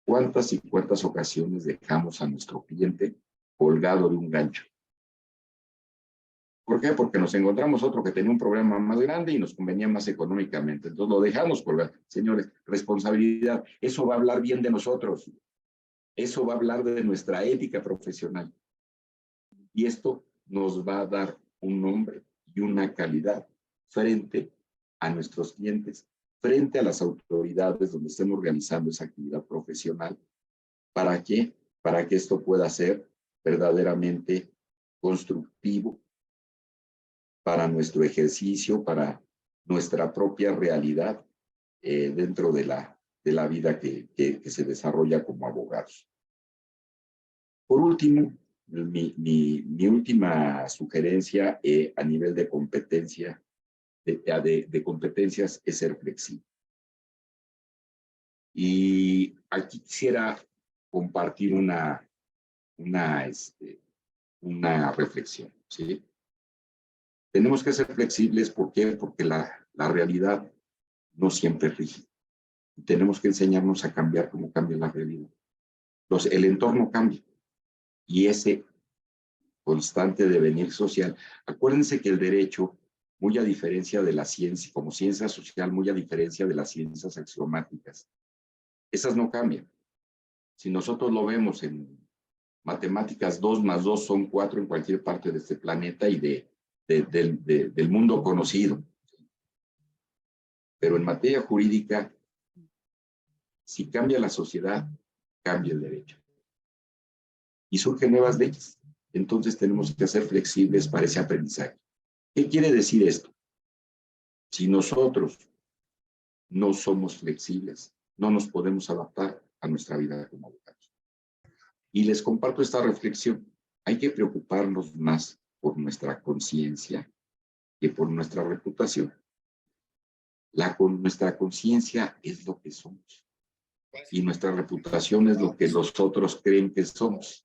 ¿Cuántas y cuántas ocasiones dejamos a nuestro cliente colgado de un gancho? ¿Por qué? Porque nos encontramos otro que tenía un problema más grande y nos convenía más económicamente. Entonces lo dejamos colgar. Señores, responsabilidad. Eso va a hablar bien de nosotros. Eso va a hablar de nuestra ética profesional. Y esto nos va a dar un nombre y una calidad frente a nuestros clientes, frente a las autoridades donde estemos realizando esa actividad profesional. ¿Para qué? Para que esto pueda ser verdaderamente constructivo para nuestro ejercicio, para nuestra propia realidad dentro de la vida que se desarrolla como abogados. Por último, mi última sugerencia a nivel de competencia, de competencias, es ser flexible. Y aquí quisiera compartir una reflexión, ¿sí? Tenemos que ser flexibles, ¿por qué? Porque la realidad no siempre es rígida. Tenemos que enseñarnos a cambiar como cambia la realidad. El entorno cambia. Y ese constante devenir social. Acuérdense que el derecho, muy a diferencia de la ciencia, como ciencia social, muy a diferencia de las ciencias axiomáticas, esas no cambian. Si nosotros lo vemos en matemáticas, 2 más 2 son 4 en cualquier parte de este planeta y del mundo conocido. Pero en materia jurídica, si cambia la sociedad, cambia el derecho. Y surgen nuevas leyes. Entonces tenemos que ser flexibles para ese aprendizaje. ¿Qué quiere decir esto? Si nosotros no somos flexibles, no nos podemos adaptar a nuestra vida como abogados. Y les comparto esta reflexión. Hay que preocuparnos más por nuestra conciencia que por nuestra reputación. Nuestra conciencia es lo que somos. Y nuestra reputación es lo que los otros creen que somos.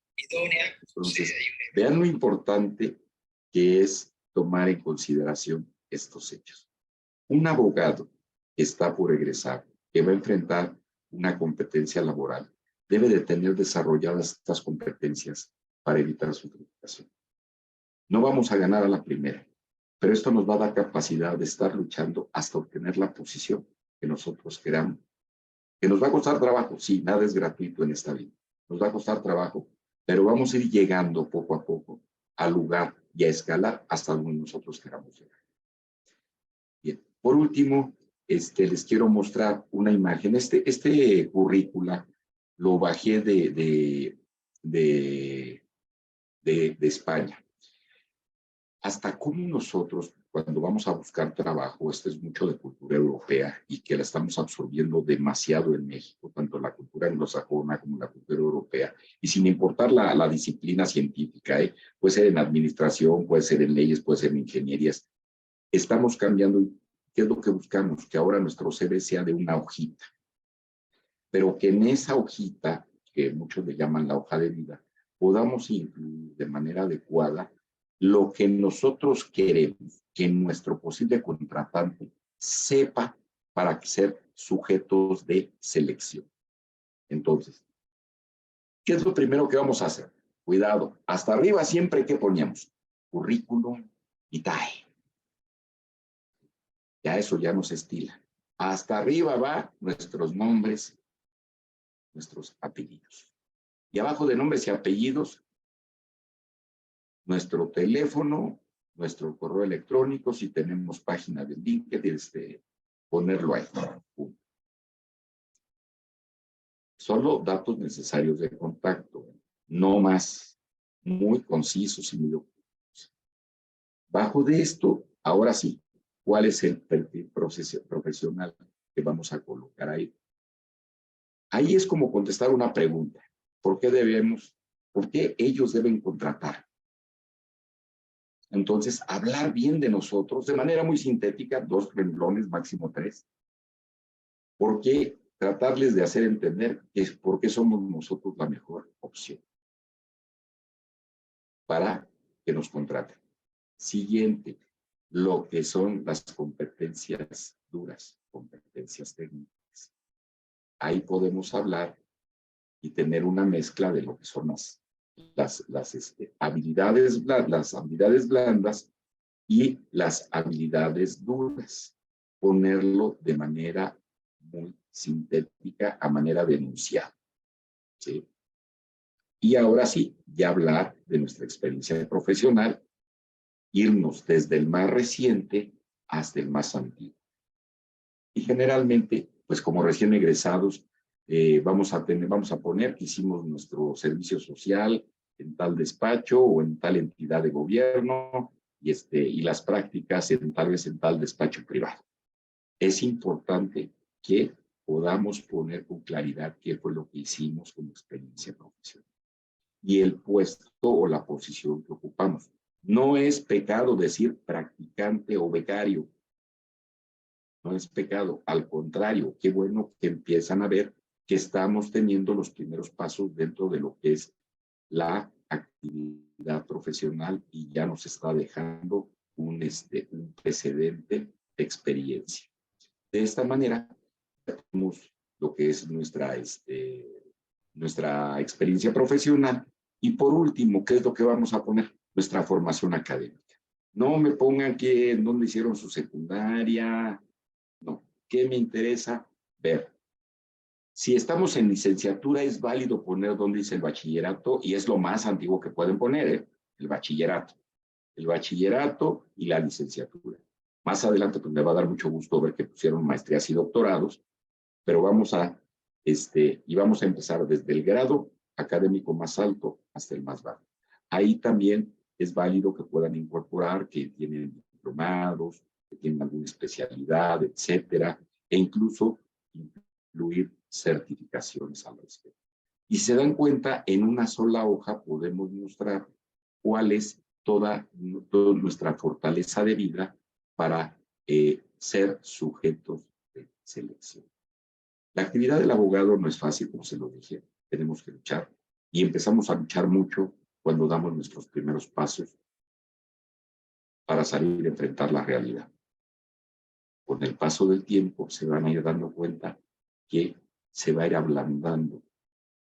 Entonces, vean lo importante que es tomar en consideración estos hechos. Un abogado que está por egresar, que va a enfrentar una competencia laboral, debe de tener desarrolladas estas competencias para evitar su frustración. No vamos a ganar a la primera, pero esto nos va a dar capacidad de estar luchando hasta obtener la posición que nosotros queramos. Que nos va a costar trabajo, sí, nada es gratuito en esta vida. Nos va a costar trabajo, pero vamos a ir llegando poco a poco al lugar y a escalar hasta donde nosotros queramos llegar. Bien, por último, les quiero mostrar una imagen. Este currícula lo bajé de de España. Hasta cómo nosotros, cuando vamos a buscar trabajo, esto es mucho de cultura europea y que la estamos absorbiendo demasiado en México, tanto la cultura anglosajona como la cultura europea, y sin importar la disciplina científica, puede ser en administración, puede ser en leyes, puede ser en ingenierías, estamos cambiando. ¿Qué es lo que buscamos? Que ahora nuestro CV sea de una hojita, pero que en esa hojita, que muchos le llaman la hoja de vida, podamos incluir de manera adecuada lo que nosotros queremos que nuestro posible contratante sepa para ser sujetos de selección. Entonces, ¿qué es lo primero que vamos a hacer? Cuidado, hasta arriba siempre, ¿qué poníamos? Currículum vitae. Ya eso ya nos estila. Hasta arriba va nuestros nombres, nuestros apellidos. Y abajo de nombres y apellidos, nuestro teléfono, nuestro correo electrónico, si tenemos página de LinkedIn, ponerlo ahí. Solo datos necesarios de contacto, no más, muy concisos y muy ocultos. Bajo de esto, ahora sí, ¿cuál es el perfil profesional que vamos a colocar ahí? Ahí es como contestar una pregunta. ¿Por qué ellos deben contratar? Entonces, hablar bien de nosotros de manera muy sintética, 2 renglones, máximo 3. ¿Por qué tratarles de hacer entender por qué somos nosotros la mejor opción para que nos contraten? Siguiente, lo que son las competencias duras, competencias técnicas. Ahí podemos hablar y tener una mezcla de lo que son las habilidades blandas y las habilidades duras. Ponerlo de manera muy sintética, a manera de enunciado. ¿Sí? Y ahora sí, ya hablar de nuestra experiencia profesional, irnos desde el más reciente hasta el más antiguo. Y generalmente, pues como recién egresados, vamos a poner que hicimos nuestro servicio social en tal despacho o en tal entidad de gobierno y las prácticas tal vez en tal despacho privado. Es importante que podamos poner con claridad qué fue lo que hicimos como experiencia profesional y el puesto o la posición que ocupamos. No es pecado decir practicante o becario. No es pecado, al contrario, qué bueno que empiezan a ver que estamos teniendo los primeros pasos dentro de lo que es la actividad profesional y ya nos está dejando un precedente de experiencia. De esta manera, tenemos lo que es nuestra experiencia profesional y por último, ¿qué es lo que vamos a poner? Nuestra formación académica. No me pongan que en dónde hicieron su secundaria. No, ¿qué me interesa ver? Si estamos en licenciatura, es válido poner dónde dice el bachillerato y es lo más antiguo que pueden poner, el bachillerato. El bachillerato y la licenciatura. Más adelante, pues me va a dar mucho gusto ver que pusieron maestrías y doctorados, pero vamos a empezar desde el grado académico más alto hasta el más bajo. Ahí también es válido que puedan incorporar que tienen diplomados, que tienen alguna especialidad, etcétera, e incluso incluir certificaciones al respecto. Y se dan cuenta, en una sola hoja podemos mostrar cuál es toda nuestra fortaleza de vida para ser sujetos de selección. La actividad del abogado no es fácil, como se lo dije, tenemos que luchar y empezamos a luchar mucho cuando damos nuestros primeros pasos para salir a enfrentar la realidad. Con el paso del tiempo se van a ir dando cuenta que se va a ir ablandando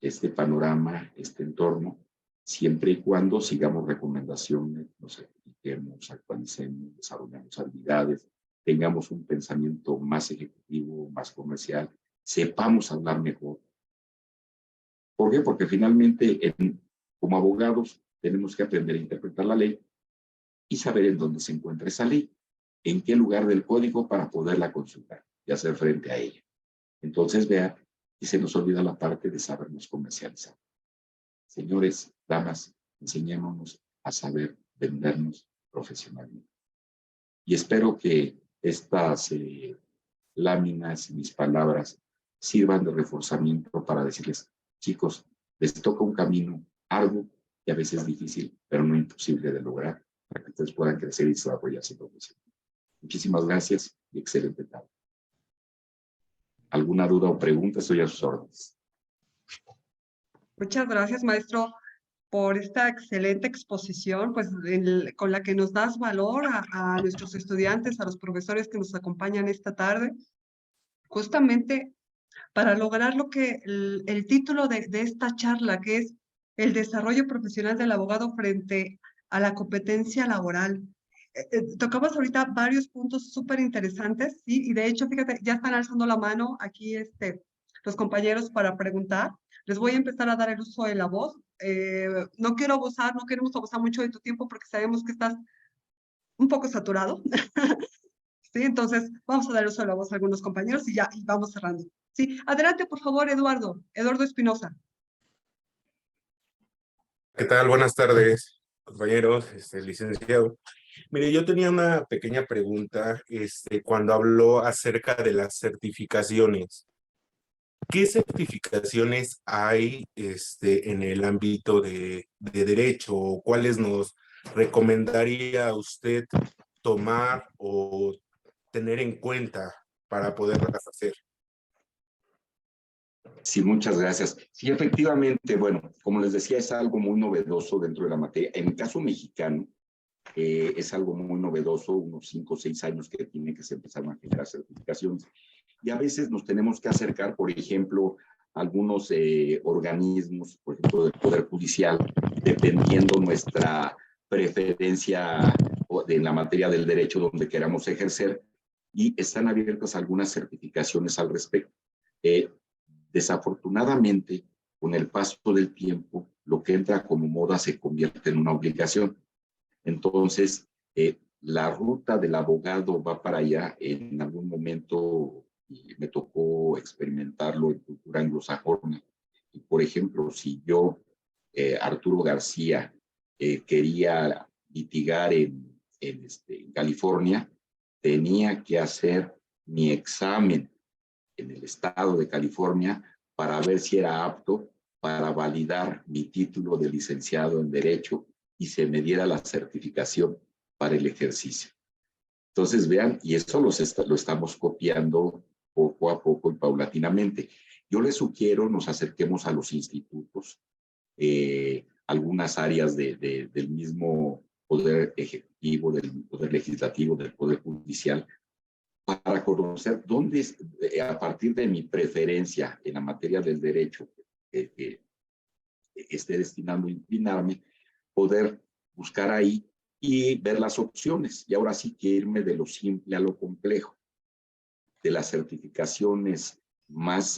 este panorama, este entorno, siempre y cuando sigamos recomendaciones, nos certifiquemos, actualicemos, desarrollemos habilidades, tengamos un pensamiento más ejecutivo, más comercial, sepamos hablar mejor. ¿Por qué? Porque finalmente, como abogados, tenemos que aprender a interpretar la ley y saber en dónde se encuentra esa ley, en qué lugar del código para poderla consultar y hacer frente a ella. Entonces, vea, y se nos olvida la parte de sabernos comercializar. Señores, damas, enseñémonos a saber vendernos profesionalmente. Y espero que estas láminas y mis palabras sirvan de reforzamiento para decirles, chicos, les toca un camino arduo y a veces difícil, pero no imposible de lograr, para que ustedes puedan crecer y desarrollarse profesionalmente. Muchísimas gracias y excelente tarde. ¿Alguna duda o pregunta? Estoy a sus órdenes. Muchas gracias, maestro, por esta excelente exposición, pues con la que nos das valor a nuestros estudiantes, a los profesores que nos acompañan esta tarde, justamente para lograr lo que el título de esta charla, que es el desarrollo profesional del abogado frente a la competencia laboral. Tocamos ahorita varios puntos súper interesantes, ¿sí? Y de hecho, fíjate, ya están alzando la mano aquí los compañeros para preguntar. Les voy a empezar a dar el uso de la voz. No queremos abusar mucho de tu tiempo porque sabemos que estás un poco saturado. ¿Sí? Entonces, vamos a dar uso de la voz a algunos compañeros y vamos cerrando. Sí, adelante, por favor, Eduardo Espinosa. ¿Qué tal? Buenas tardes, compañeros, licenciado. Mire, yo tenía una pequeña pregunta, cuando habló acerca de las certificaciones. ¿Qué certificaciones hay, en el ámbito de derecho? ¿O cuáles nos recomendaría usted tomar o tener en cuenta para poderlas hacer? Sí, muchas gracias. Sí, efectivamente, bueno, como les decía, es algo muy novedoso dentro de la materia. En el caso mexicano, es algo muy novedoso, unos 5 o 6 años que tienen que se empezaron a generar certificaciones. Y a veces nos tenemos que acercar, por ejemplo, a algunos organismos, por ejemplo, del Poder Judicial, dependiendo nuestra preferencia en la materia del derecho donde queramos ejercer, y están abiertas algunas certificaciones al respecto. Desafortunadamente, con el paso del tiempo, lo que entra como moda se convierte en una obligación. Entonces, la ruta del abogado va para allá. En algún momento me tocó experimentarlo en cultura anglosajona. Y, por ejemplo, si yo, Arturo García, quería litigar en California, tenía que hacer mi examen en el estado de California para ver si era apto para validar mi título de licenciado en Derecho y se me diera la certificación para el ejercicio. Entonces, vean, y eso lo estamos copiando poco a poco y paulatinamente. Yo les sugiero nos acerquemos a los institutos, algunas áreas del mismo Poder Ejecutivo, del Poder Legislativo, del Poder Judicial, para conocer dónde, a partir de mi preferencia en la materia del derecho, esté destinando a inclinarme, poder buscar ahí y ver las opciones. Y ahora sí que irme de lo simple a lo complejo, de las certificaciones más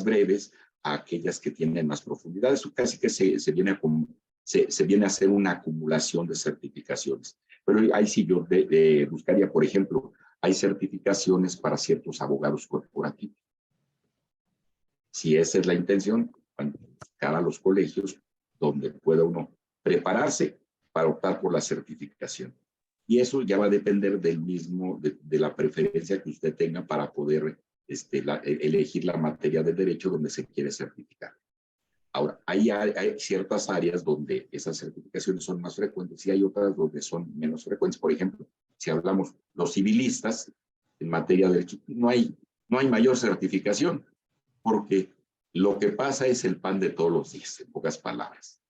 breves a aquellas que tienen más profundidad. Eso casi que se viene a hacer una acumulación de certificaciones. Pero ahí sí yo buscaría, por ejemplo, hay certificaciones para ciertos abogados corporativos. Si esa es la intención, buscar a los colegios donde pueda uno prepararse para optar por la certificación. Y eso ya va a depender de la preferencia que usted tenga para poder elegir la materia de derecho donde se quiere certificar. Ahora, hay ciertas áreas donde esas certificaciones son más frecuentes y hay otras donde son menos frecuentes. Por ejemplo, si hablamos los civilistas en materia de derecho, no hay mayor certificación, porque lo que pasa es el pan de todos los días, en pocas palabras.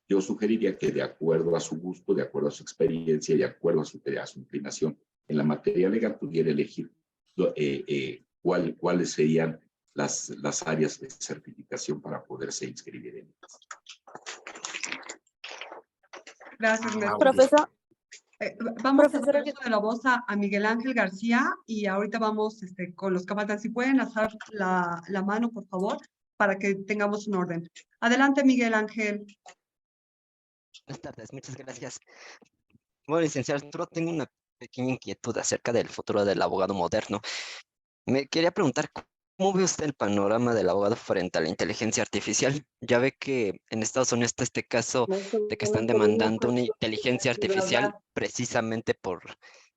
Yo sugeriría que de acuerdo a su gusto, de acuerdo a su experiencia, de acuerdo a su inclinación en la materia legal, pudiera elegir cuáles serían las áreas de certificación para poderse inscribir en ellas. Gracias, maestro. Profesor. Vamos a dar uso de la voz a Miguel Ángel García y ahorita vamos con los que faltan. Si pueden alzar la mano, por favor, para que tengamos un orden. Adelante, Miguel Ángel. Buenas tardes, muchas gracias. Bueno, licenciado Arturo, tengo una pequeña inquietud acerca del futuro del abogado moderno. Me quería preguntar ¿Cómo ve usted el panorama del abogado frente a la inteligencia artificial? Ya ve que en Estados Unidos está este caso de que están demandando una inteligencia artificial precisamente por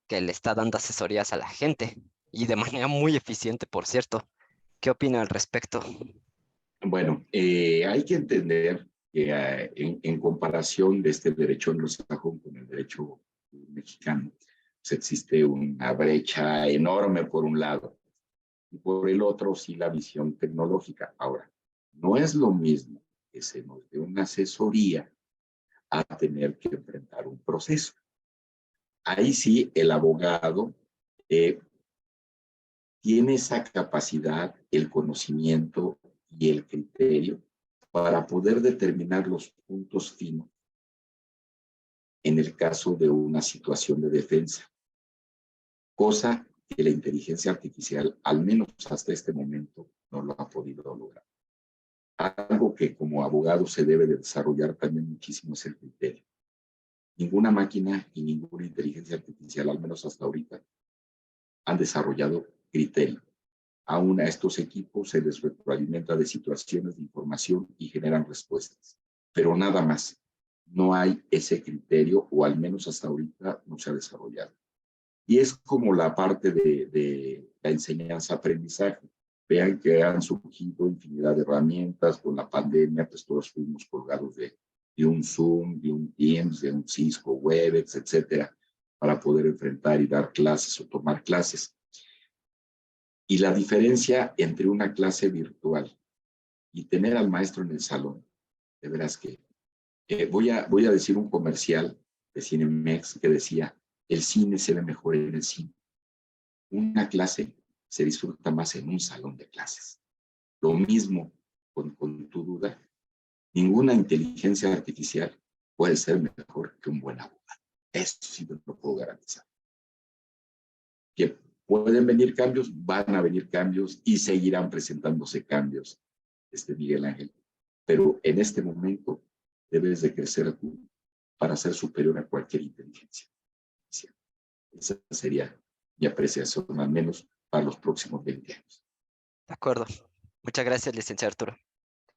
que le está dando asesorías a la gente y de manera muy eficiente, por cierto. ¿Qué opina al respecto? Bueno, hay que entender que en comparación de este derecho anglosajón con el derecho mexicano, pues existe una brecha enorme por un lado y por el otro sí la visión tecnológica. Ahora, no es lo mismo que se nos dé una asesoría a tener que enfrentar un proceso. Ahí sí el abogado tiene esa capacidad, el conocimiento y el criterio para poder determinar los puntos finos en el caso de una situación de defensa, cosa que la inteligencia artificial, al menos hasta este momento, no lo ha podido lograr. Algo que como abogado se debe de desarrollar también muchísimo es el criterio. Ninguna máquina y ninguna inteligencia artificial, al menos hasta ahorita, han desarrollado criterio. Aún a estos equipos se les retroalimenta de situaciones de información y generan respuestas, pero nada más. No hay ese criterio, o al menos hasta ahorita no se ha desarrollado. Y es como la parte de la enseñanza-aprendizaje. Vean que han surgido infinidad de herramientas. Con la pandemia, pues todos fuimos colgados de un Zoom, de un Teams, de un Cisco, Webex, etcétera, para poder enfrentar y dar clases o tomar clases. Y la diferencia entre una clase virtual y tener al maestro en el salón, de veras que voy a decir un comercial de Cinemex que decía: el cine se ve mejor en el cine. Una clase se disfruta más en un salón de clases. Lo mismo con tu duda. Ninguna inteligencia artificial puede ser mejor que un buen abogado. Eso sí lo puedo garantizar. Que pueden venir cambios, van a venir cambios y seguirán presentándose cambios, Miguel Ángel. Pero en este momento debes de crecer tú para ser superior a cualquier inteligencia. Esa sería mi apreciación, al menos para los próximos 20 años. De acuerdo. Muchas gracias, licenciado Arturo.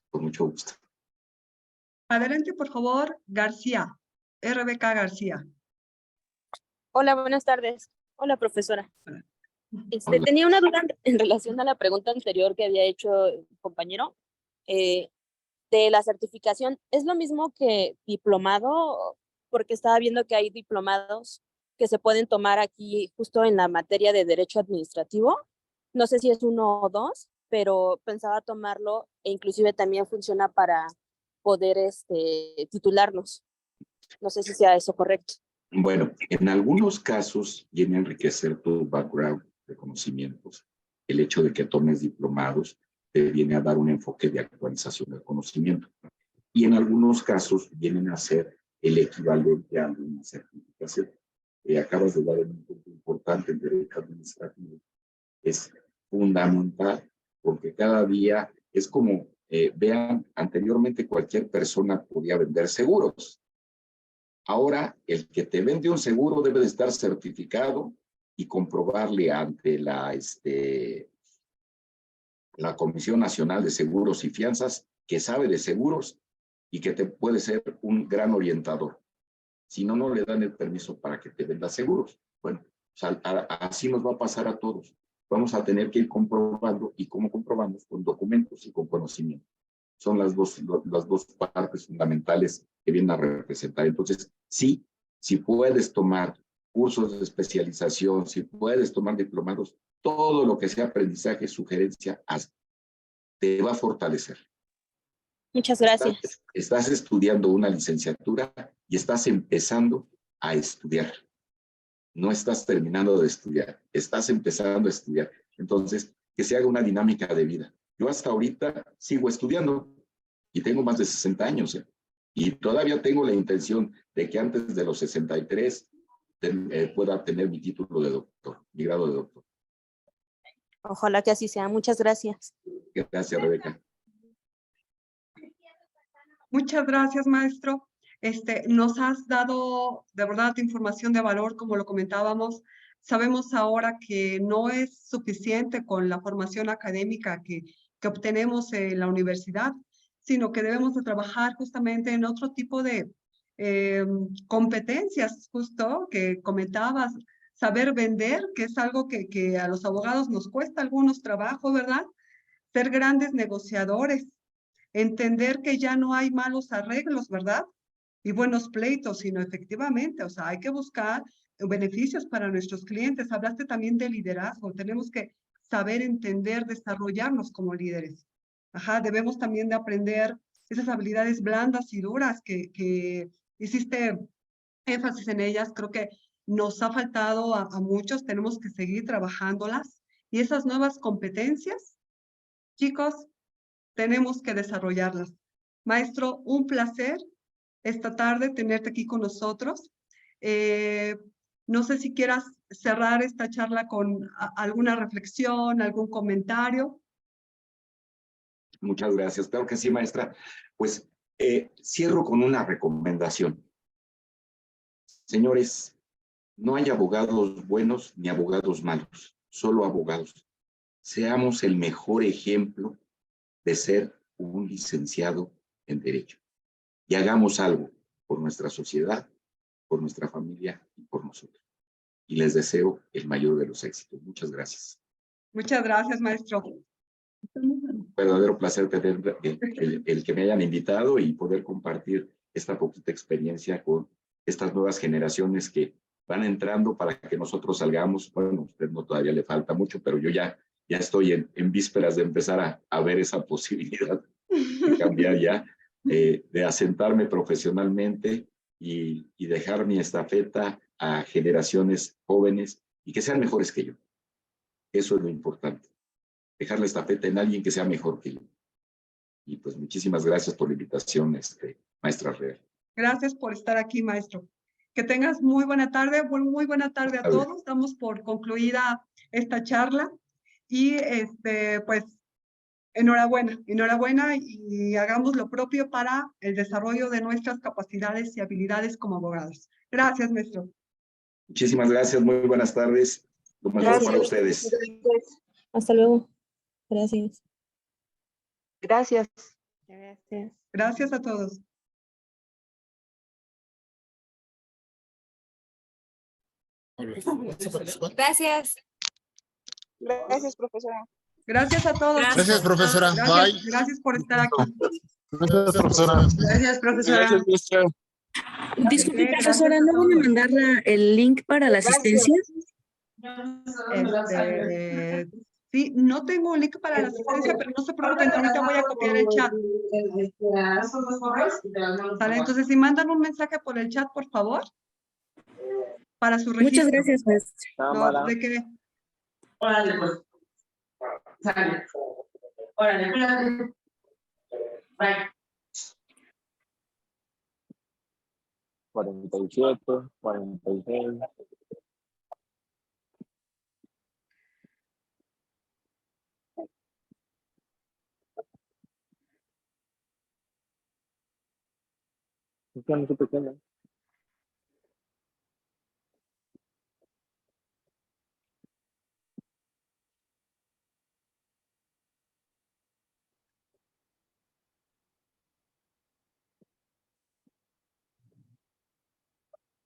Con mucho gusto. Adelante, por favor, García. RBK García. Hola, buenas tardes. Hola, profesora. Hola. Tenía una duda en relación a la pregunta anterior que había hecho el compañero de la certificación. ¿Es lo mismo que diplomado? Porque estaba viendo que hay diplomados que se pueden tomar aquí justo en la materia de Derecho Administrativo. No sé si es 1 o 2, pero pensaba tomarlo e inclusive también funciona para poder titularnos. No sé si sea eso correcto. Bueno, en algunos casos viene a enriquecer tu background de conocimientos. El hecho de que tomes diplomados te viene a dar un enfoque de actualización del conocimiento. Y en algunos casos vienen a ser el equivalente a una certificación. Acabas de dar un punto importante en derecho administrativo. Es fundamental porque cada día es como, vean, anteriormente cualquier persona podía vender seguros. Ahora, el que te vende un seguro debe de estar certificado y comprobarle ante la Comisión Nacional de Seguros y Fianzas que sabe de seguros y que te puede ser un gran orientador. Si no, no le dan el permiso para que te venda seguros. Bueno, así nos va a pasar a todos. Vamos a tener que ir comprobando, y cómo comprobamos, con documentos y con conocimiento. Son las dos partes fundamentales que vienen a representar. Entonces, sí, si puedes tomar cursos de especialización, si puedes tomar diplomados, todo lo que sea aprendizaje, sugerencia, haz. Te va a fortalecer. Muchas gracias. Estás estudiando una licenciatura y estás empezando a estudiar. No estás terminando de estudiar, estás empezando a estudiar. Entonces, que se haga una dinámica de vida. Yo hasta ahorita sigo estudiando y tengo más de 60 años. Y todavía tengo la intención de que antes de los 63 pueda tener mi título de doctor, mi grado de doctor. Ojalá que así sea. Muchas gracias. Gracias, Rebeca. Muchas gracias, maestro. Nos has dado de verdad información de valor, como lo comentábamos, Sabemos ahora que no es suficiente con la formación académica que obtenemos en la universidad, sino que debemos de trabajar justamente en otro tipo de competencias, justo que comentabas, saber vender, que es algo que a los abogados nos cuesta algunos trabajos, ¿verdad? Ser grandes negociadores, entender que ya no hay malos arreglos, ¿verdad? Y buenos pleitos, sino efectivamente, o sea, hay que buscar beneficios para nuestros clientes. Hablaste también de liderazgo, tenemos que saber entender, desarrollarnos como líderes. Ajá, debemos también de aprender esas habilidades blandas y duras que hiciste énfasis en ellas. Creo que nos ha faltado a muchos, tenemos que seguir trabajándolas. Y esas nuevas competencias, chicos, tenemos que desarrollarlas. Maestro, un placer esta tarde tenerte aquí con nosotros. No sé si quieras cerrar esta charla con alguna reflexión, algún comentario. Muchas gracias. Claro que sí, maestra. Pues cierro con una recomendación. Señores, no hay abogados buenos ni abogados malos, solo abogados. Seamos el mejor ejemplo de ser un licenciado en Derecho y hagamos algo por nuestra sociedad, por nuestra familia y por nosotros. Y les deseo el mayor de los éxitos. Muchas gracias. Muchas gracias, maestro. Un verdadero placer tener el que me hayan invitado y poder compartir esta poquita experiencia con estas nuevas generaciones que van entrando para que nosotros salgamos. Bueno, a usted no todavía le falta mucho, pero yo ya estoy en vísperas de empezar a ver esa posibilidad de cambiar ya, de asentarme profesionalmente y dejar mi estafeta a generaciones jóvenes y que sean mejores que yo. Eso es lo importante. Dejar la estafeta en alguien que sea mejor que yo. Y pues muchísimas gracias por la invitación, maestra Real. Gracias por estar aquí, maestro. Que tengas muy buena tarde, muy buena tarde a todos. Damos por concluida esta charla y pues enhorabuena y hagamos lo propio para el desarrollo de nuestras capacidades y habilidades como abogados. Gracias, maestro. Muchísimas gracias, muy buenas tardes. Lo mejor para ustedes. Hasta luego. Gracias. Gracias. Gracias. Gracias a todos. Gracias. Gracias, profesora. Gracias a todos. Gracias, profesora. Gracias, Bye. gracias por estar aquí. Gracias, profesora. Gracias, profesora. Gracias, maestra. Disculpe, profesora, ¿no van a mandar el link para la asistencia? Sí, no tengo un link para la asistencia, pero no se preocupen, ahorita voy a copiar el chat. Vale, entonces si mandan un mensaje por el chat, por favor, para su registro. Muchas gracias, maestra. No, ¿de qué? Órale, pues. Sale. Órale, cuídate. Bye. 47, 46. Es que no se pequeño.